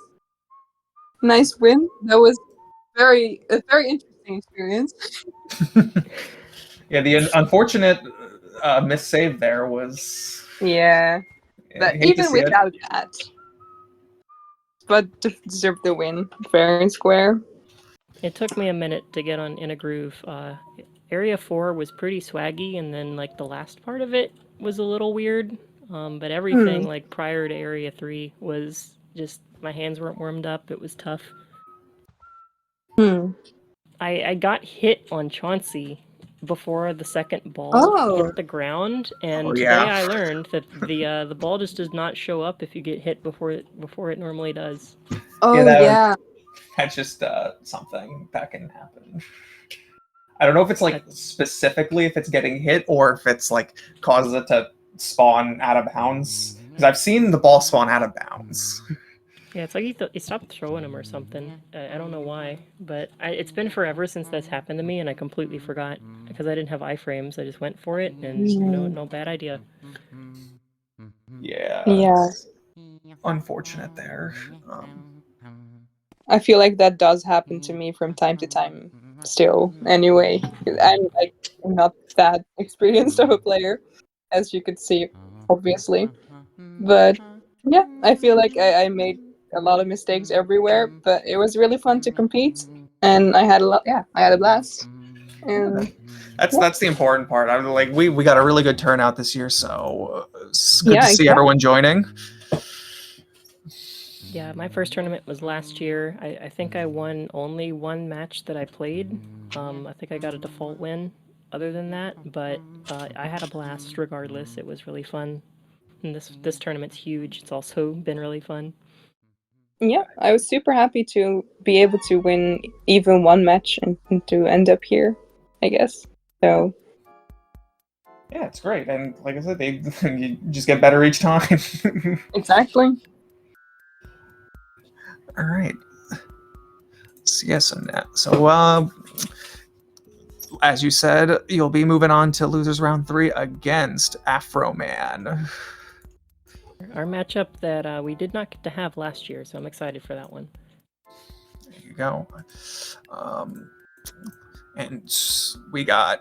Nice win. That was a very interesting experience. Yeah, the unfortunate missave there was... Yeah. But even without that, but deserved the win, fair and square. It took me a minute to get in a groove. Area 4 was pretty swaggy, and then like the last part of it was a little weird. But everything like prior to Area 3 was just, my hands weren't warmed up. It was tough. I got hit on Chauncey before the second ball hit the ground, and today I learned that the ball just does not show up if you get hit before it normally does. That's just something that can happen. I don't know if it's like specifically if it's getting hit or if it's like causes it to spawn out of bounds. Because I've seen the ball spawn out of bounds. Yeah, it's like he stopped throwing them or something. I don't know why, but it's been forever since that's happened to me, and I completely forgot because I didn't have iframes. I just went for it, and no bad idea. Yeah. Unfortunate there. I feel like that does happen to me from time to time still. Anyway, I'm not that experienced of a player, as you could see, obviously. But yeah, I feel like I made a lot of mistakes everywhere, but it was really fun to compete, and I had a blast. And that's the important part. I'm like we got a really good turnout this year, so it's good to see everyone joining. Yeah, my first tournament was last year. I think I won only one match that I played. I think I got a default win other than that, but I had a blast regardless. It was really fun. And this tournament's huge. It's also been really fun. Yeah, I was super happy to be able to win even one match and to end up here, I guess. So Yeah, it's great, and like I said, they you just get better each time. exactly. All right. So yes, so as you said, you'll be moving on to losers round 3 against Afro Man. Our matchup that we did not get to have last year, so I'm excited for that one. There you go. And we got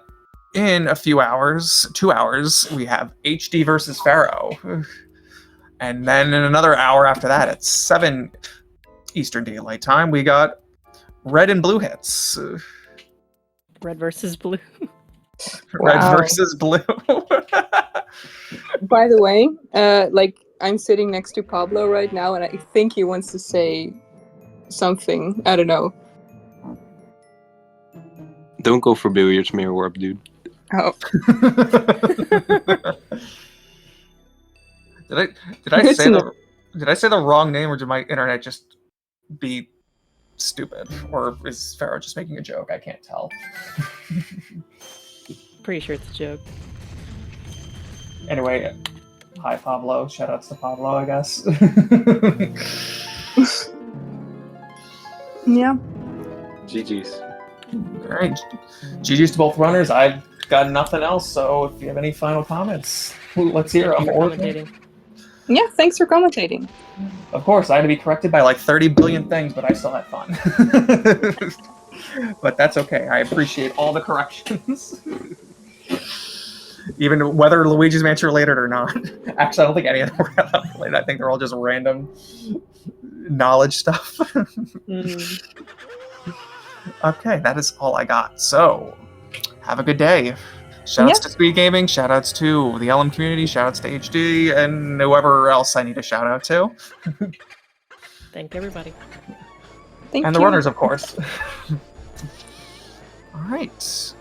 in a few hours, 2 hours, we have HD versus Pharaoh. And then in another hour after that, at 7 Eastern Daylight Time, we got Red and Blue hits. Red versus blue. Red Wow. versus Blue. By the way, like I'm sitting next to Pablo right now, and I think he wants to say something. I don't know. Don't go for billiards, Mirror Warp, dude. Oh, Did I Good say to know. did I say the wrong name, or did my internet just be stupid, or is Pharaoh just making a joke? I can't tell. Pretty sure it's a joke. Anyway, hi Pablo. Shoutouts to Pablo, I guess. Yeah. GG's. All right, GG's to both runners. I've got nothing else, so if you have any final comments, let's hear Thank you them. for commentating. Yeah, thanks for commentating. Of course, I had to be corrected by like 30 billion things, but I still had fun. But that's okay. I appreciate all the corrections. Even whether Luigi's Manch related or not. Actually, I don't think any of them were related. I think they're all just random knowledge stuff. Mm. Okay, that is all I got. So, have a good day. Shoutouts to SpeedGaming, shoutouts to the LM community, shoutouts to HD, and whoever else I need to shout out to. Thank everybody. Thank And you. the runners, of course. All right.